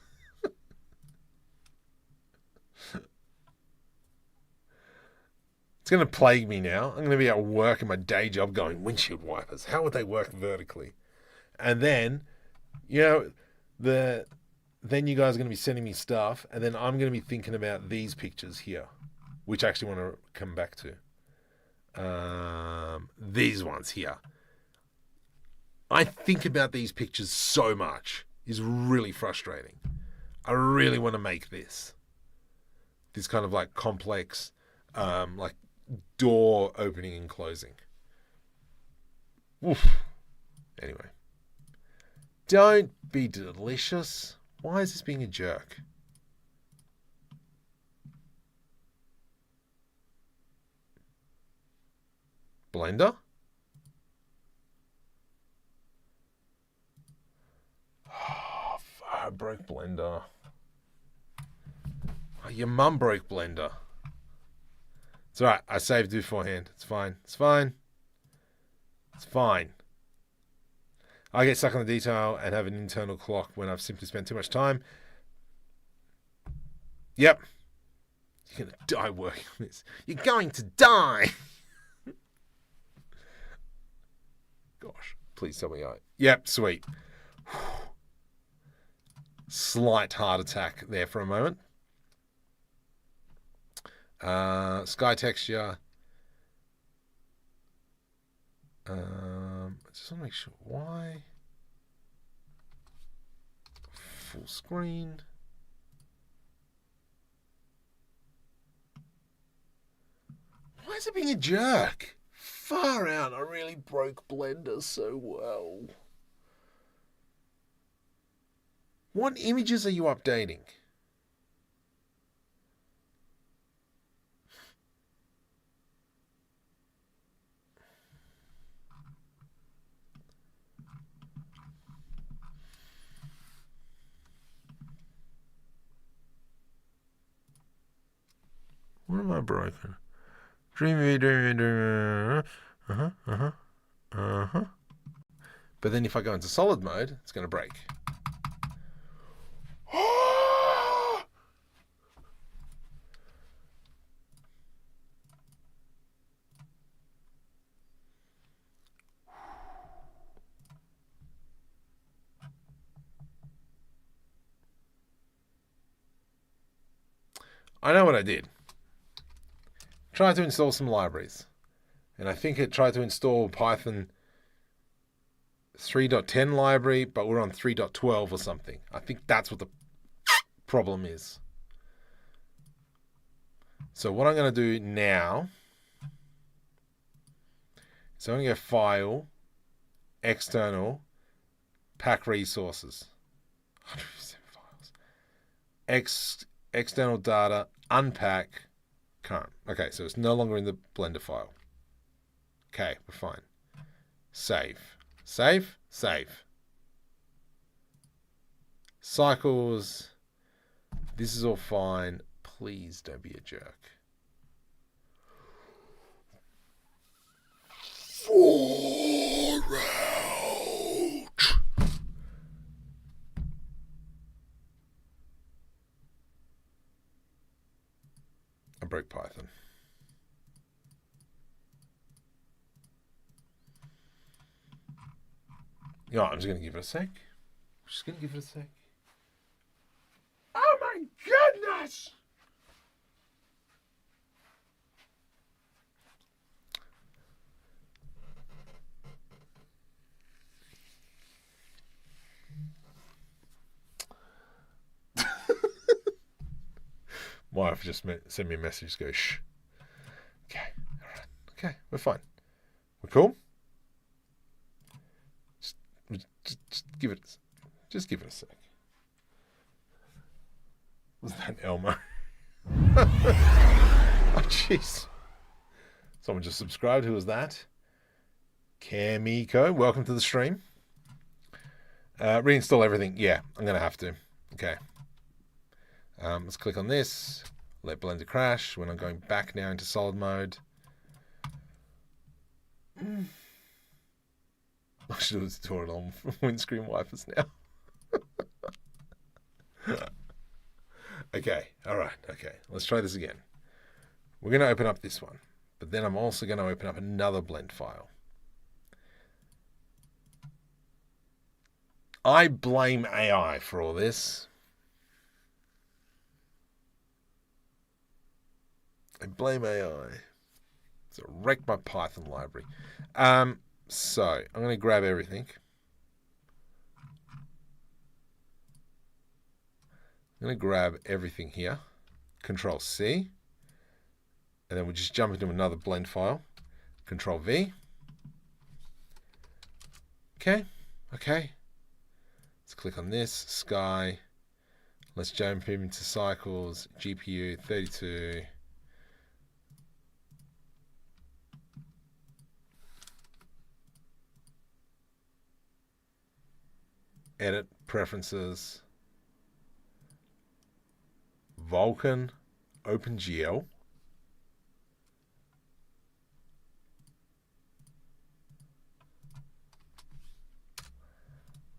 It's going to plague me now. I'm going to be at work in my day job going, windshield wipers. How would they work vertically? And then, you know, then you guys are going to be sending me stuff, and then I'm going to be thinking about these pictures here, which I actually want to come back to. These ones here. I think about these pictures so much. It's really frustrating. I really want to make this kind of like complex, like door opening and closing. Oof. Anyway. Don't be delicious. Why is this being a jerk? Blender? Oh, I broke Blender. Oh, your mum broke Blender. It's alright. I saved it beforehand. It's fine. It's fine. It's fine. I get stuck on the detail and have an internal clock when I've simply spent too much time. Yep. You're going to die working on this. You're going to die. Gosh, please tell me I... Yep, sweet. Slight heart attack there for a moment. Sky texture. I just want to make sure why. Full screen. Why is it being a jerk? Far out. I really broke Blender so well. What images are you updating? What am I broken? DreamUV. But then if I go into solid mode, it's going to break. I know what I did. Tried to install some libraries. And I think it tried to install Python 3.10 library, but we're on 3.12 or something. I think that's what the problem is. So what I'm going to do now, so I'm going to go File, External, Pack Resources. 157 files. External data, unpack, current. Okay, so it's no longer in the Blender file. Okay, we're fine. Save. Save. Save. Cycles. This is all fine. Please don't be a jerk. Far out. I broke Python. Yeah, I'm just going to give it a sec. Just going to give it a sec. Oh my goodness! My wife just sent me a message, go, shh. Okay, all right. Okay, we're fine. We're cool? Just give it a sec. Was that Elmo? Oh, jeez. Someone just subscribed. Who was that? Kamiko, welcome to the stream. Reinstall everything. Yeah, I'm going to have to. Okay. Let's click on this. Let Blender crash. When I'm going back now into solid mode. I should have taught it on windscreen wipers now. Okay, all right, okay. Let's try this again. We're going to open up this one, but then I'm also going to open up another blend file. I blame AI for all this. I blame AI. So it wrecked my Python library. So I'm going to grab everything. I'm going to grab everything here. Control C. And then we'll just jump into another blend file. Control V. Okay. Okay. Let's click on this. Sky. Let's jump into cycles. GPU 32. Edit preferences. Vulkan. OpenGL.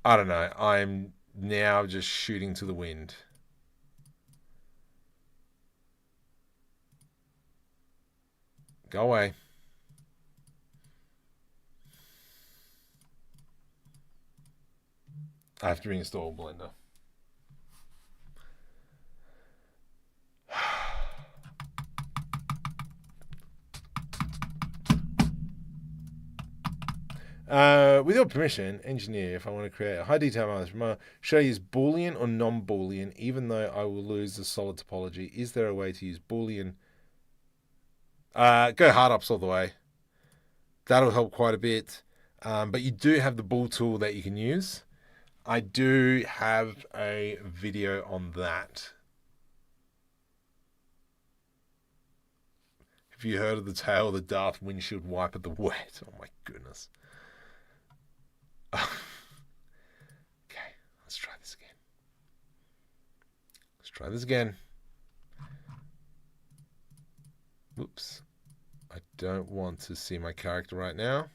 I don't know. I'm now just shooting to the wind. Go away. I have to reinstall Blender. With your permission, engineer, if I want to create a high detail analysis, should I use Boolean or non-Boolean, even though I will lose the solid topology? Is there a way to use Boolean? Go hard ups all the way. That'll help quite a bit. But you do have the bool tool that you can use. I do have a video on that. Have you heard of the tale of the daft windshield wiper, the wet? Oh my goodness. Okay, let's try this again. Let's try this again. Whoops. I don't want to see my character right now.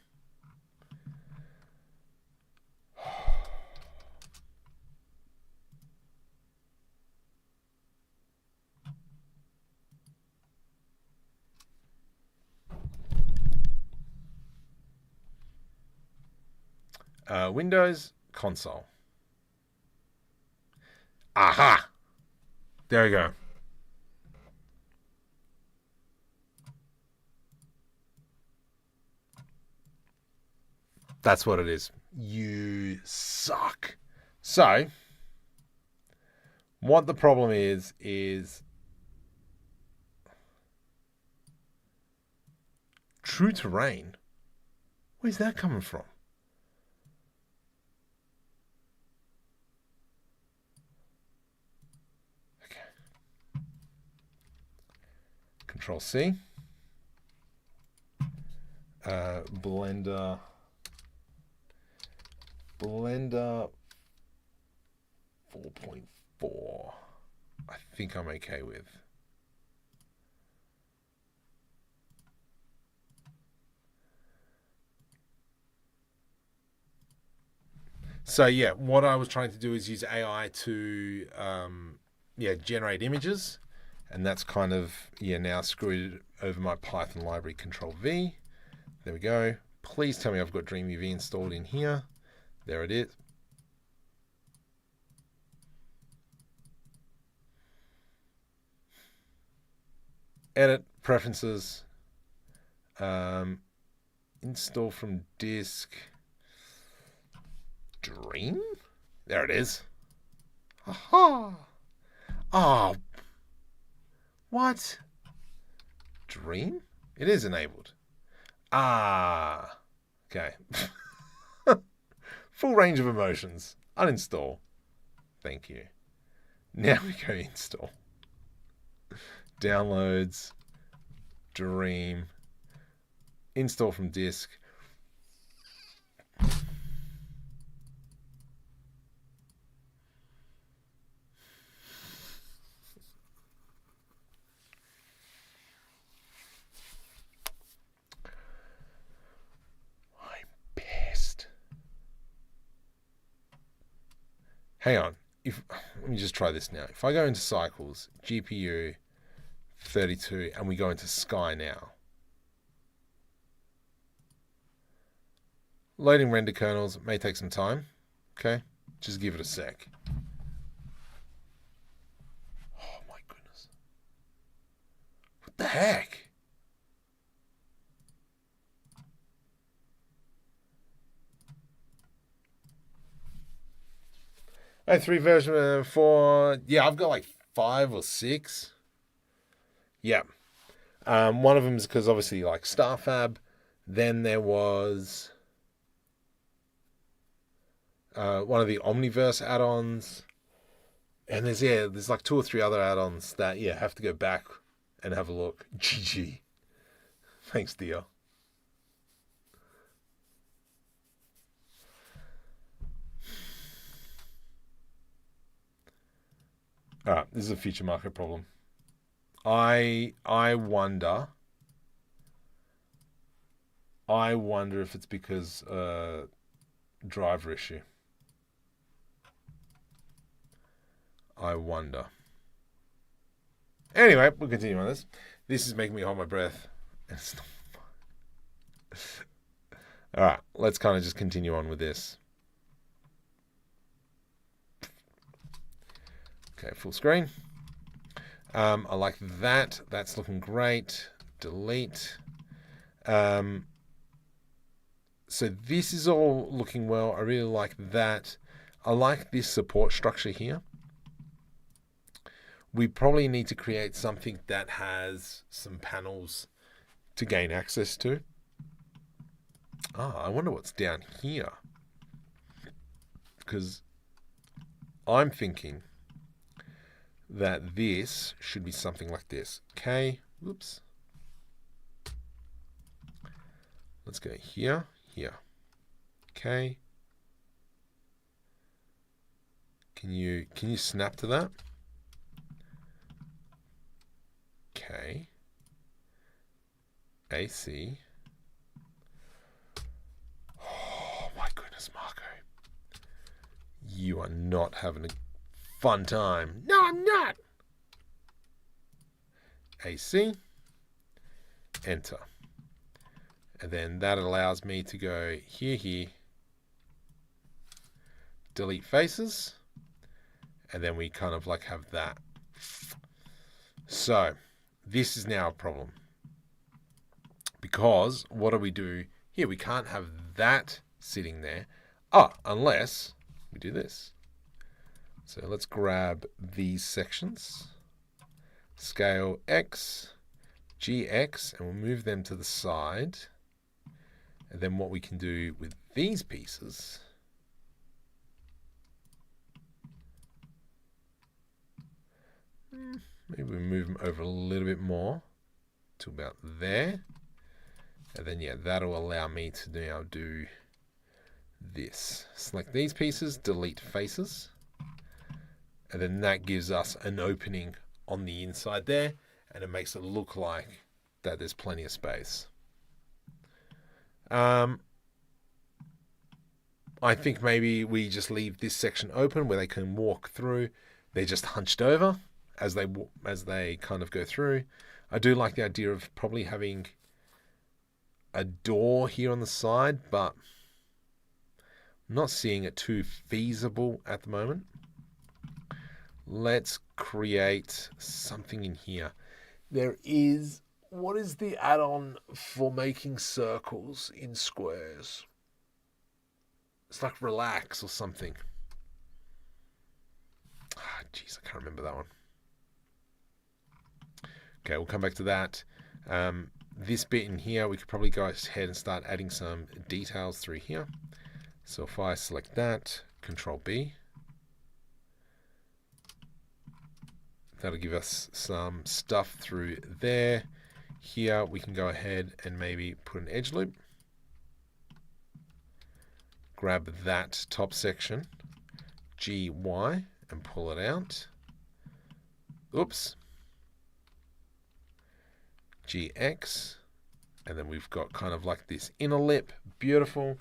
Windows console. Aha! There we go. That's what it is. You suck. So, what the problem is true terrain. Where's that coming from? Control C. Blender 4.4. I think I'm okay with. So yeah, what I was trying to do is use AI to generate images, and that's kind of now screwed over my Python library. Control V. There we go. Please tell me I've got DreamUV installed in here. There it is. Edit preferences. Install from disk. Dream? There it is. Aha! Oh. What? Dream? It is enabled. Ah. Okay. Full range of emotions. Uninstall. Thank you. Now we go install. Downloads. Dream. Install from disk. Hang on. Let me just try this now. If I go into cycles, GPU 32, and we go into Sky now. Loading render kernels may take some time. Okay, just give it a sec. Oh my goodness. What the heck? Oh, 3 version 4. Yeah, I've got like 5 or 6. Yeah. One of them is because obviously like Starfab. Then there was one of the Omniverse add-ons. And there's like 2 or 3 other add-ons that have to go back and have a look. GG. Thanks, dear. All right, this is a feature market problem. I wonder if it's because driver issue. I wonder. Anyway, we'll continue on this. This is making me hold my breath. It's not fun. All right, let's kind of just continue on with this. Okay, full screen. I like that. That's looking great. Delete. So this is all looking well. I really like that. I like this support structure here. We probably need to create something that has some panels to gain access to. I wonder what's down here. Because I'm thinking that this should be something like this. Okay, whoops. Let's go here, here. Okay. Can you snap to that? Okay. AC. Oh my goodness, Marco. You are not having a fun time. No, I'm not. AC. Enter. And then that allows me to go here. Delete faces. And then we kind of like have that. So this is now a problem. Because what do we do here? We can't have that sitting there. Unless we do this. So let's grab these sections, scale X, GX, and we'll move them to the side. And then what we can do with these pieces, maybe we move them over a little bit more to about there. And then, yeah, that'll allow me to now do this. Select these pieces, delete faces. And then that gives us an opening on the inside there. And it makes it look like that there's plenty of space. I think maybe we just leave this section open where they can walk through. They're just hunched over as they kind of go through. I do like the idea of probably having a door here on the side, but I'm not seeing it too feasible at the moment. Let's create something in here. There is, what is the add-on for making circles in squares? It's like relax or something. Jeez, I can't remember that one. Okay, we'll come back to that. This bit in here, we could probably go ahead and start adding some details through here. So if I select that, Control B, that'll give us some stuff through there. Here we can go ahead and maybe put an edge loop. Grab that top section, GY, and pull it out. Oops. GX. And then we've got kind of like this inner lip. Beautiful.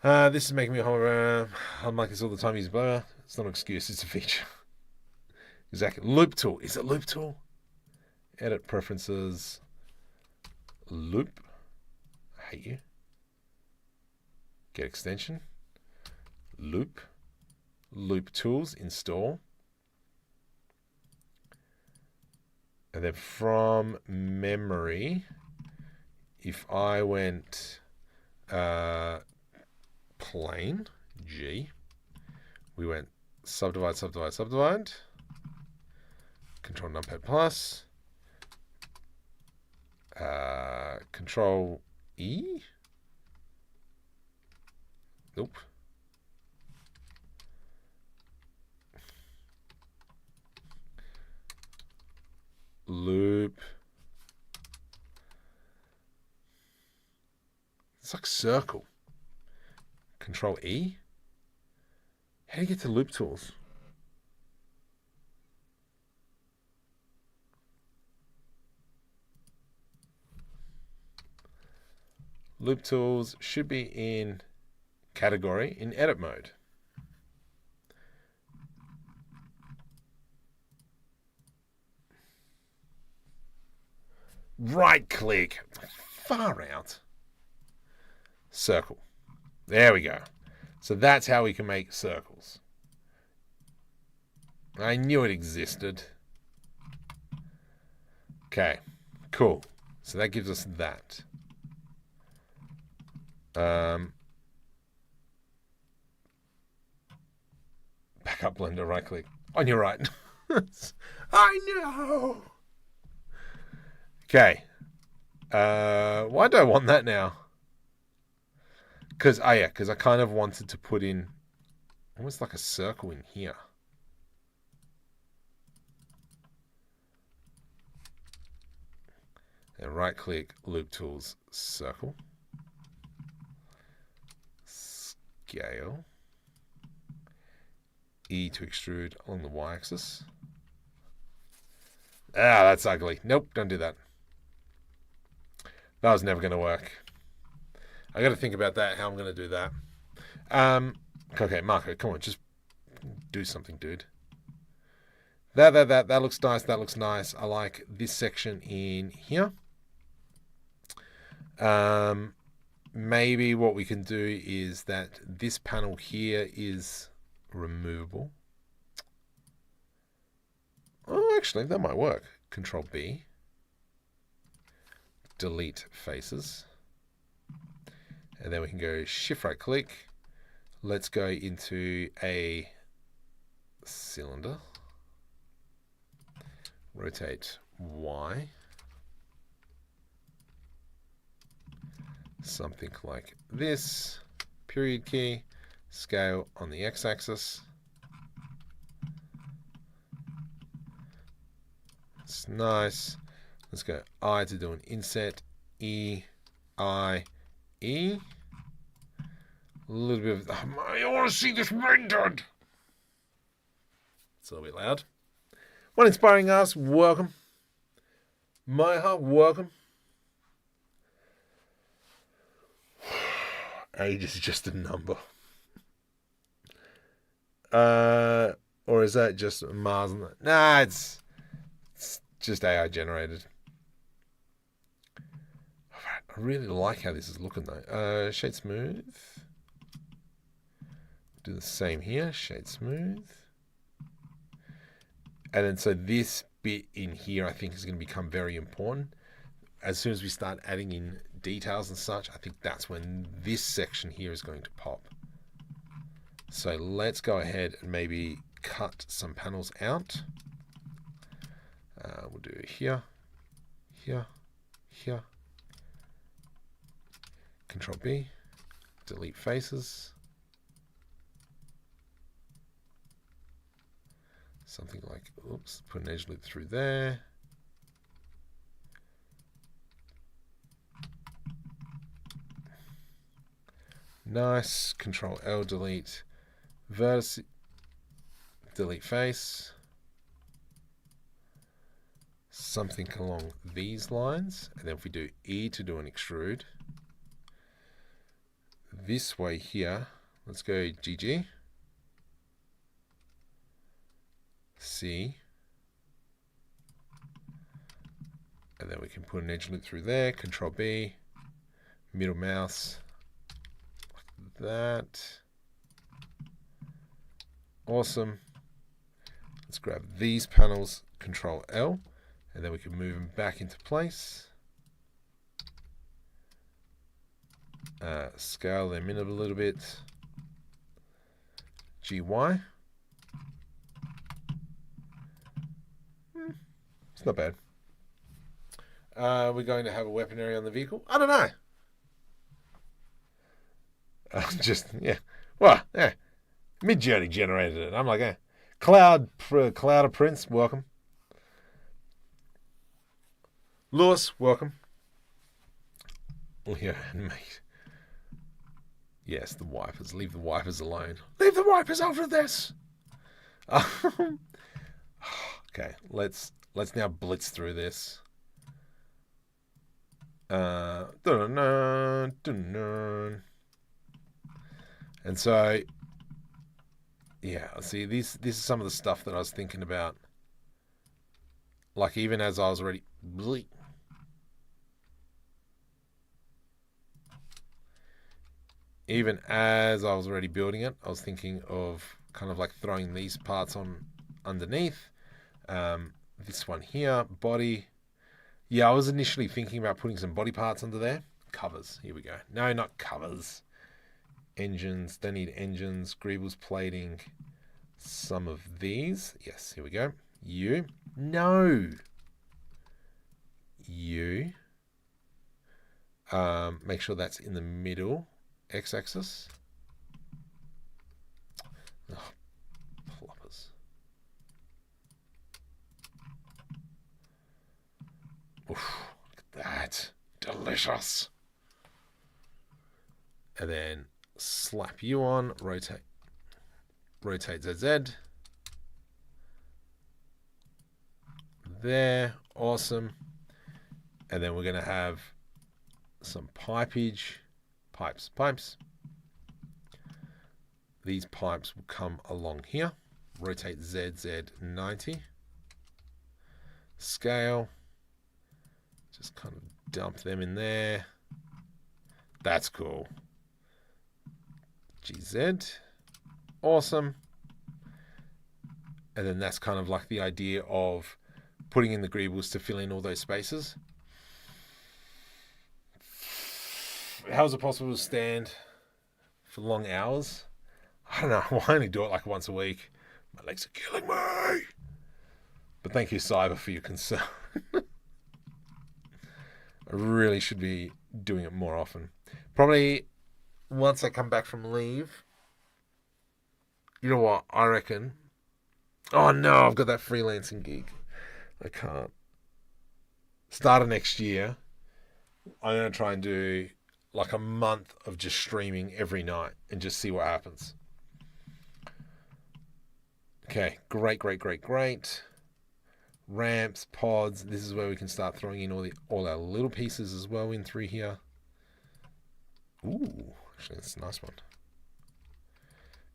This is making me I'm like this all the time. Use blur. It's not an excuse, it's a feature. Exactly. Loop tool. Is it loop tool? Edit preferences. Loop. I hate you. Get extension. Loop. Loop tools. Install. And then from memory, if I went plane, G, we went subdivide, subdivide, subdivide, Control Numpad plus, Control E, nope, loop. It's like circle. Control E. How do you get to loop tools? Loop tools should be in category in edit mode. Right click, far out, circle. There we go. So that's how we can make circles. I knew it existed. Okay, cool. So that gives us that. Back up Blender, right click. On your right. I know. Okay. Why do I want that now? Because I kind of wanted to put in almost like a circle in here. And right click, loop tools, circle. Scale. E to extrude along the y-axis. Ah, that's ugly. Nope, don't do that. That was never going to work. I got to think about that, how I'm going to do that. Okay, Marco, come on, just do something, dude. That looks nice. That looks nice. I like this section in here. Maybe what we can do is that this panel here is removable. Oh, actually, that might work. Control B. Delete faces. And then we can go shift right click. Let's go into a cylinder. Rotate Y. Something like this. Period key. Scale on the x-axis. It's nice. Let's go I to do an inset E, I, E. A little bit of, I want to see this rendered. It's a little bit loud. One inspiring us, welcome. Maya, welcome. Age is just a number. Or is that just Mars? Nah, it's just AI generated. I really like how this is looking though. Shade smooth. Do the same here. Shade smooth. And then so this bit in here I think is going to become very important. As soon as we start adding in details and such, I think that's when this section here is going to pop. So let's go ahead and maybe cut some panels out. We'll do here, here, here. Control B, delete faces. Something like, oops, put an edge loop through there. Nice. Control L, delete vertex, delete face. Something along these lines. And then if we do E to do an extrude, this way here, let's go GG. C. And then we can put an edge loop through there. Control B. Middle mouse. Like that. Awesome. Let's grab these panels. Control L. And then we can move them back into place. Scale them in a little bit. GY. It's not bad. We're going to have a weapon area on the vehicle. I don't know. Just, yeah. Well, yeah. Mid-Journey generated it. I'm like, Cloud of Prince, welcome. Lewis, welcome. Yeah, mate. Yes, the wipers. Leave the wipers alone. Leave the wipers out of this. Okay, let's now blitz through this. And so, yeah, see, this is some of the stuff that I was thinking about. Like, even as I was already... Even as I was already building it, I was thinking of kind of like throwing these parts on underneath. This one here, body. Yeah, I was initially thinking about putting some body parts under there. Covers, here we go. No, not covers. Engines, they need engines. Greebles plating. Some of these. Yes, here we go. You. No. You. Make sure that's in the middle. X-axis. Oh, ploppers. Oof, look at that. Delicious. And then slap you on, rotate ZZ. There, awesome. And then we're going to have some pipage. Pipes. These pipes will come along here. Rotate ZZ 90. Scale. Just kind of dump them in there. That's cool. GZ. Awesome. And then that's kind of like the idea of putting in the greebles to fill in all those spaces. How is it possible to stand for long hours? I don't know. I only do it like once a week. My legs are killing me. But thank you, Cyber, for your concern. I really should be doing it more often. Probably once I come back from leave. You know what? I reckon. Oh no, I've got that freelancing gig. I can't. Start of next year. I'm going to try and do like a month of just streaming every night and just see what happens. Okay, great. Ramps, pods. This is where we can start throwing in all our little pieces as well in through here. Ooh, actually that's a nice one.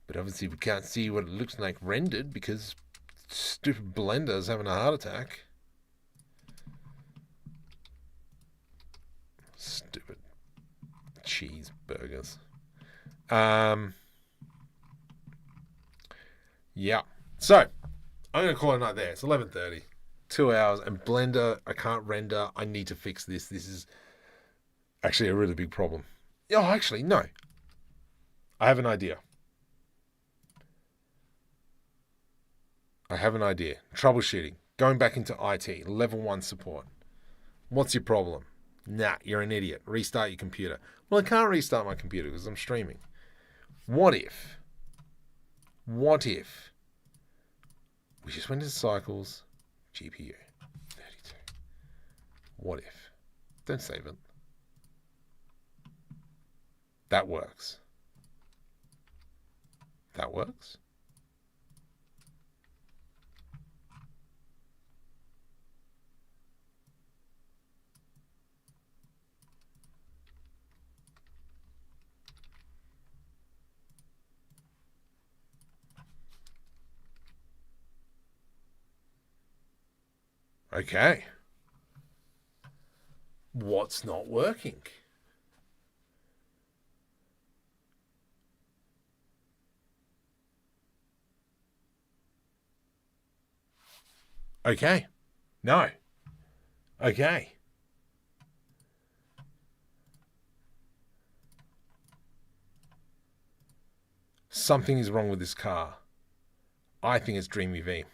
But obviously we can't see what it looks like rendered because stupid Blender's having a heart attack. Stupid cheeseburgers. Yeah. So, I'm going to call it a night there. It's 11:30. 2 hours. And Blender, I can't render. I need to fix this. This is actually a really big problem. Oh, actually, no. I have an idea. Troubleshooting. Going back into IT. Level 1 support. What's your problem? Nah, you're an idiot. Restart your computer. Well, I can't restart my computer because I'm streaming. What if we just went into cycles, GPU, 32. What if? Don't save it. That works. That works? Okay. What's not working? Okay. No. Okay. Something is wrong with this car. I think it's DreamUV.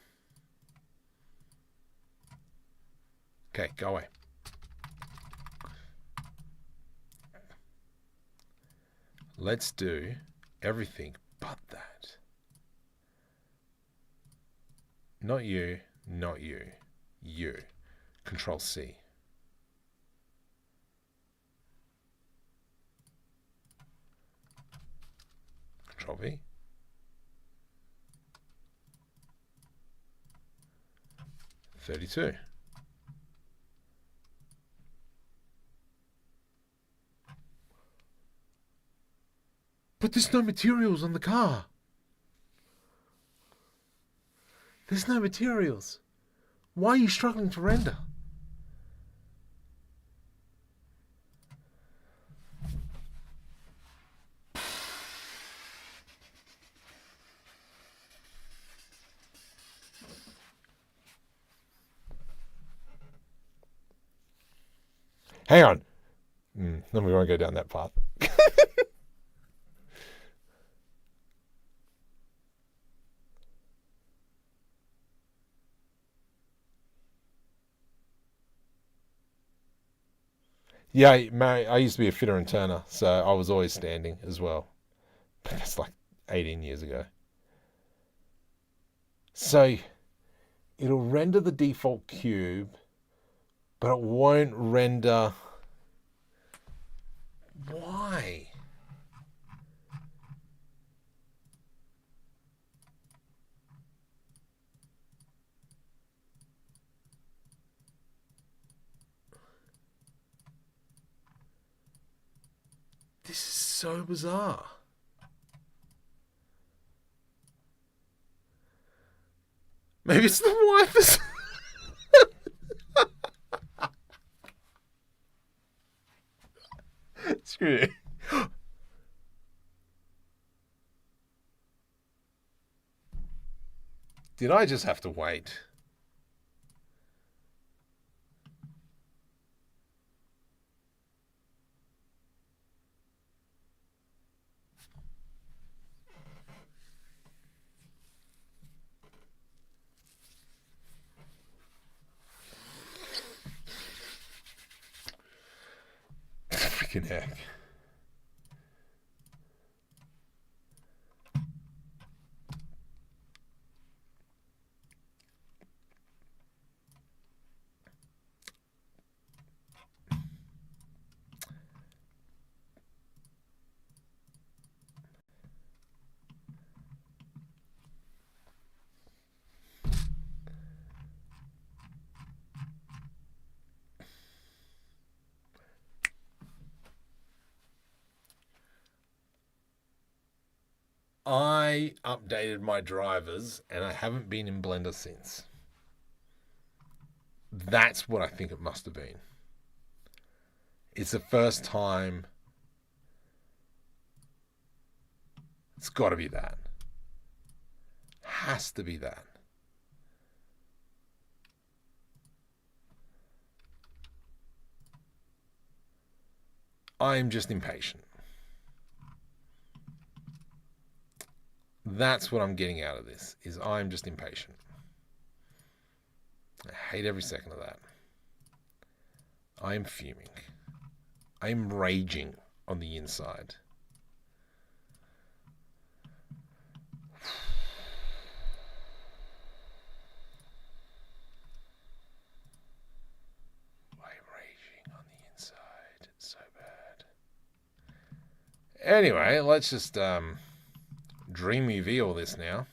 Okay, go away. Let's do everything but that. Not you, not you. You. Control C. Control V. $32. But there's no materials on the car. There's no materials. Why are you struggling to render? Hang on. Then we won't go down that path. Yeah, I used to be a fitter and turner, so I was always standing as well. But that's like 18 years ago. So it'll render the default cube, but it won't render... Why? This is so bizarre. Maybe it's the wipers. Screw you. Did I just have to wait? Freaking heck. I updated my drivers and I haven't been in Blender since. That's what I think it must have been. It's the first time. It's got to be that. Has to be that. I'm just impatient. That's what I'm getting out of this, is I'm just impatient. I hate every second of that. I'm fuming. I'm raging on the inside. I'm raging on the inside. It's so bad. Anyway, let's just DreamUV all this now.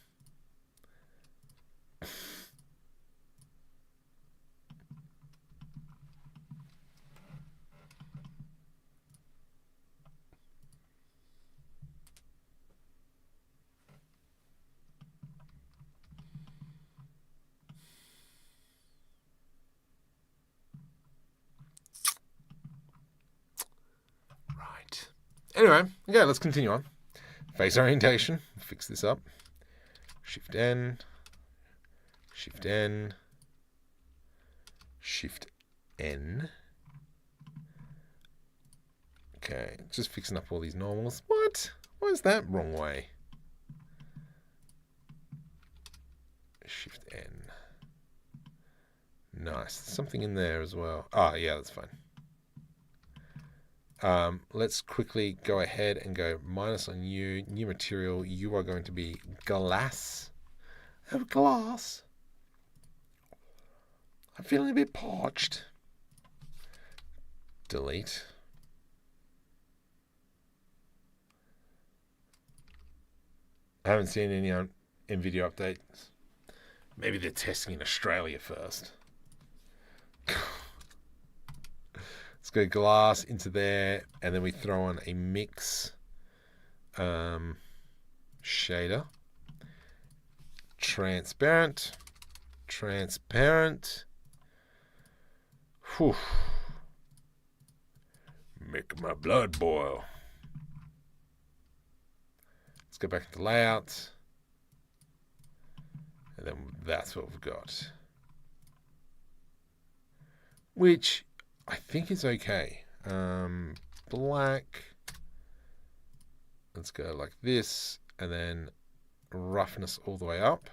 Right. Anyway, okay, let's continue on. Face orientation. Fix this up. Shift N. Shift N. Shift N. Okay, just fixing up all these normals. What? Why is that wrong way? Shift N. Nice. Something in there as well. Ah, yeah, that's fine. Let's quickly go ahead and go minus on you. New material. You are going to be glass. Of glass. I'm feeling a bit parched. Delete. I haven't seen any NVIDIA updates. Maybe they're testing in Australia first. Let's go glass into there, and then we throw on a mix shader. Transparent. Transparent. Whew. Make my blood boil. Let's go back to layout. And then that's what we've got. Which I think is okay. Black. Let's go like this. And then roughness all the way up.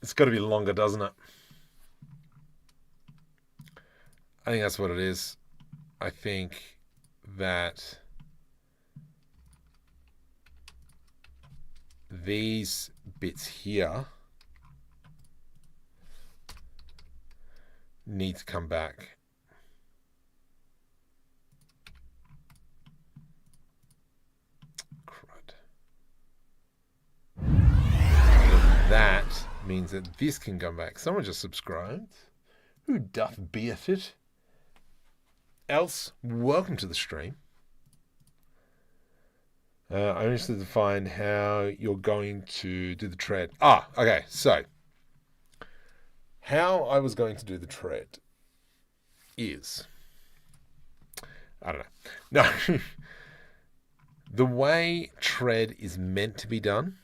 It's got to be longer, doesn't it? I think that's what it is. I think that these bits here need to come back. Crud. That means that this can come back. Someone just subscribed. Who doth beeth it? Else, welcome to the stream. I'm interested to find how you're going to do the tread. Ah, okay. So, how I was going to do the tread is, I don't know. No. The way tread is meant to be done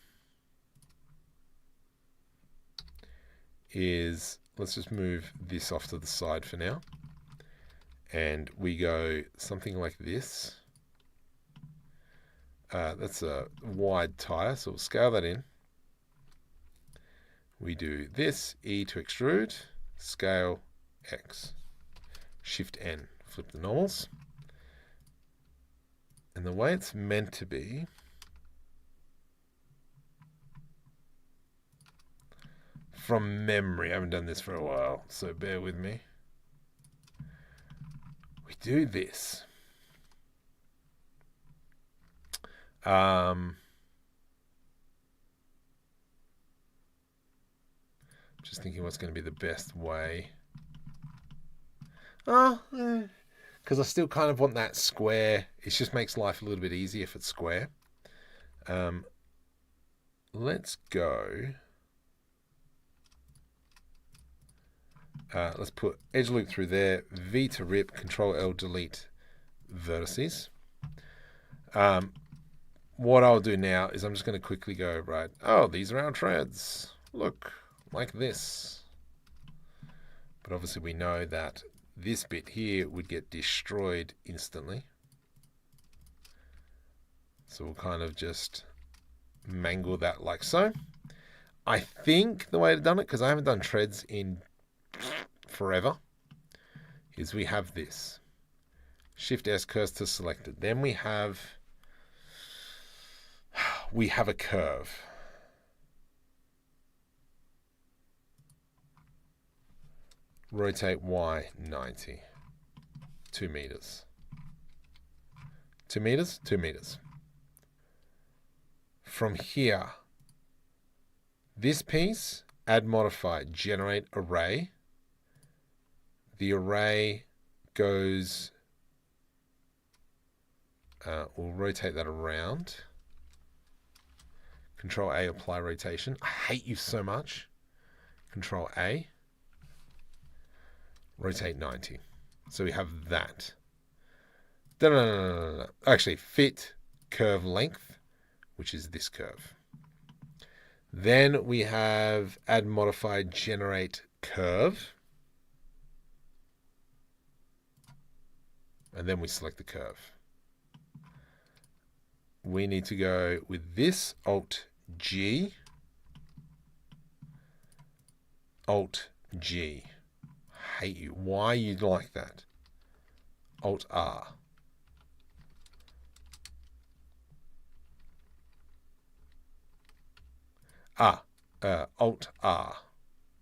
is, let's just move this off to the side for now. And we go something like this. That's a wide tire, so we'll scale that in. We do this, E to extrude, scale X. Shift N, flip the normals. And the way it's meant to be, from memory, I haven't done this for a while, so bear with me. We do this. Just thinking what's going to be the best way. because I still kind of want that square. It just makes life a little bit easier if it's square. Let's go. Let's put edge loop through there. V to rip. Control L delete vertices. What I'll do now is I'm just going to quickly go, right, oh, these are our treads. Look, like this. But obviously we know that this bit here would get destroyed instantly. So we'll kind of just mangle that like so. I think the way to done it, because I haven't done treads in forever, is we have this. Shift S cursor selected. Then we have a curve. Rotate Y 90. 2 meters. 2 meters? 2 meters. From here, this piece, add modify, generate array. The array goes, we'll rotate that around. Control A, apply rotation. I hate you so much. Control A. Rotate 90. So we have that. No. Actually, fit curve length, which is this curve. Then we have add modify, generate curve. And then we select the curve. We need to go with this, Alt G, Alt G. Hate you. Why you like that? Alt R. Alt R.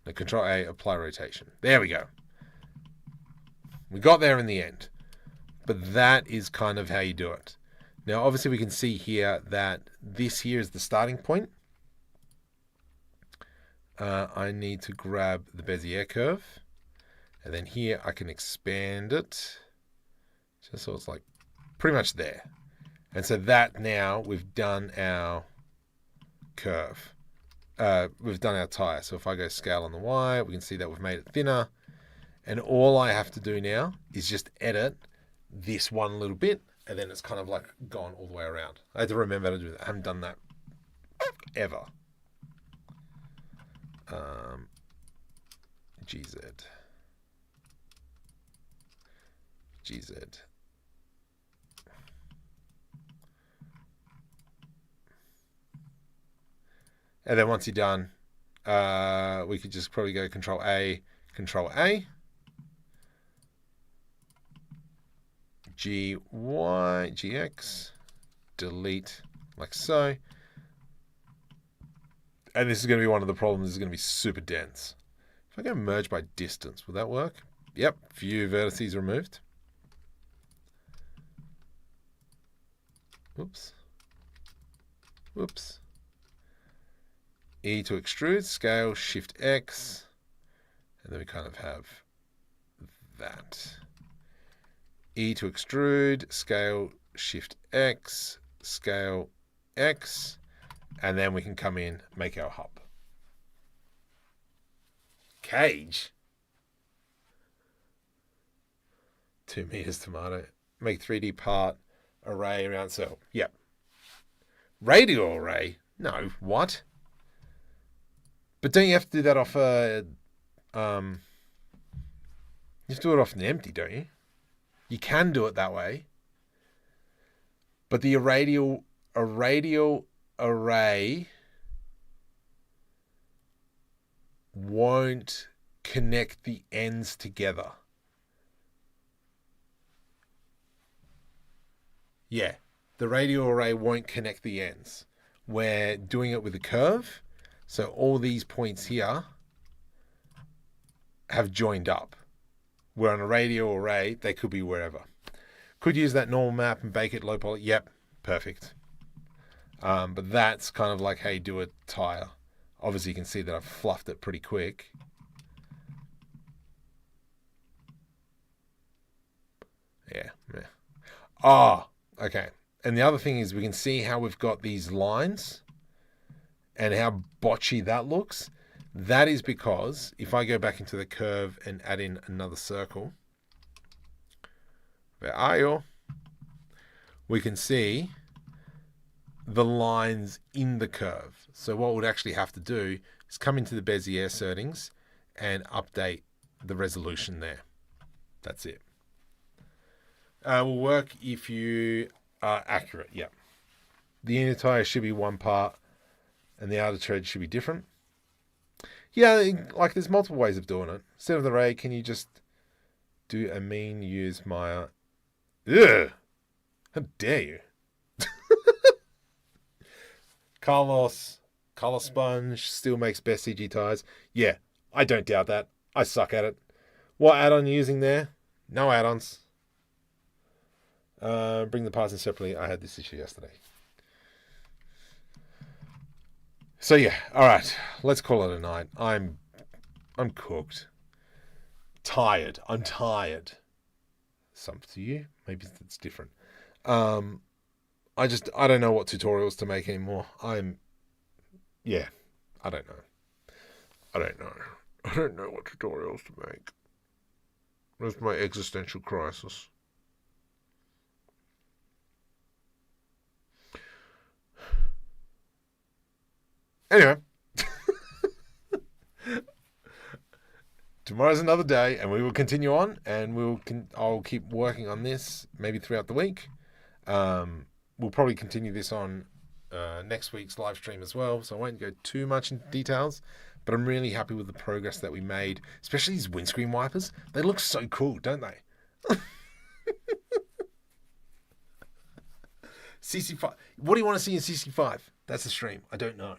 Now Control A, apply rotation. There we go. We got there in the end. But that is kind of how you do it. Now, obviously, we can see here that this here is the starting point. I need to grab the Bezier curve. And then here, I can expand it. Just so it's like pretty much there. And so that now, we've done our curve. We've done our tire. So if I go scale on the Y, we can see that we've made it thinner. And all I have to do now is just edit this one little bit, and then it's kind of like gone all the way around. I had to remember to do that. I haven't done that ever. GZ. And then once you're done, we could just probably go Control A, GY, GX, delete, like so. And this is going to be one of the problems. This is going to be super dense. If I go merge by distance, will that work? Yep, view vertices removed. Whoops. E to extrude, scale, Shift X, and then we kind of have that. E to extrude, scale, Shift X, scale X, and then we can come in, make our hub. Cage. 2 meters tomato. Make 3D part array around cell. Yep. Radial array? No. What? But don't you have to do that off a... you have to do it off an empty, don't you? You can do it that way. But a radial array won't connect the ends together. Yeah, the radial array won't connect the ends. We're doing it with a curve, so all these points here have joined up. Where on a radial array, they could be wherever. Could use that normal map and bake it low poly. Yep, perfect. But that's kind of like how you do a tire. Obviously, you can see that I've fluffed it pretty quick. Yeah. Oh, okay. And the other thing is we can see how we've got these lines and how botchy that looks. That is because if I go back into the curve and add in another circle, where are you? We can see the lines in the curve. So what we'd actually have to do is come into the Bezier settings and update the resolution there. That's it. Will work if you are accurate. Yeah. The inner tire should be one part and the outer tread should be different. Yeah, like there's multiple ways of doing it. Instead of the ray, can you just do a mean use Maya? Ugh! How dare you? Carlos, Color Sponge still makes best CG tires. Yeah, I don't doubt that. I suck at it. What add-on are you using there? No add-ons. Bring the parts in separately. I had this issue yesterday. So yeah, all right. Let's call it a night. I'm cooked. Tired. I'm tired. Some to you. Maybe it's different. I don't know what tutorials to make anymore. I don't know. I don't know what tutorials to make. That's my existential crisis. Anyway. Tomorrow's another day, and we will continue on, and I'll keep working on this maybe throughout the week. We'll probably continue this on next week's live stream as well, so I won't go too much into details, but I'm really happy with the progress that we made, especially these windscreen wipers. They look so cool, don't they? CC5. What do you want to see in CC5? That's the stream. I don't know.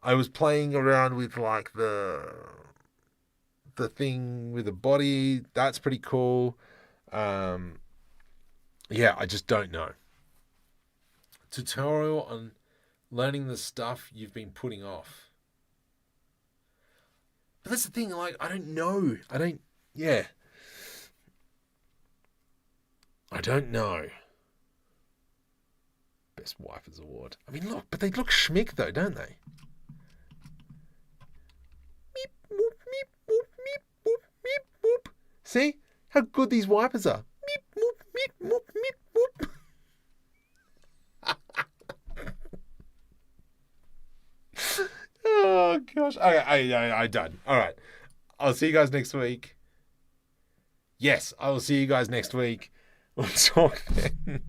I was playing around with like the thing with the body. That's pretty cool. Yeah, I just don't know. Tutorial on learning the stuff you've been putting off. But that's the thing, like, I don't know. I don't know. Best Wipers Award. I mean, look, but they look schmick though, don't they? Meep, boop, meep, boop, meep, boop, meep, boop. See how good these wipers are. Meep, boop, meep, boop, meep, boop. Oh gosh. Okay, I'm done. All right. I'll see you guys next week. Yes, I will see you guys next week. We'll talk then.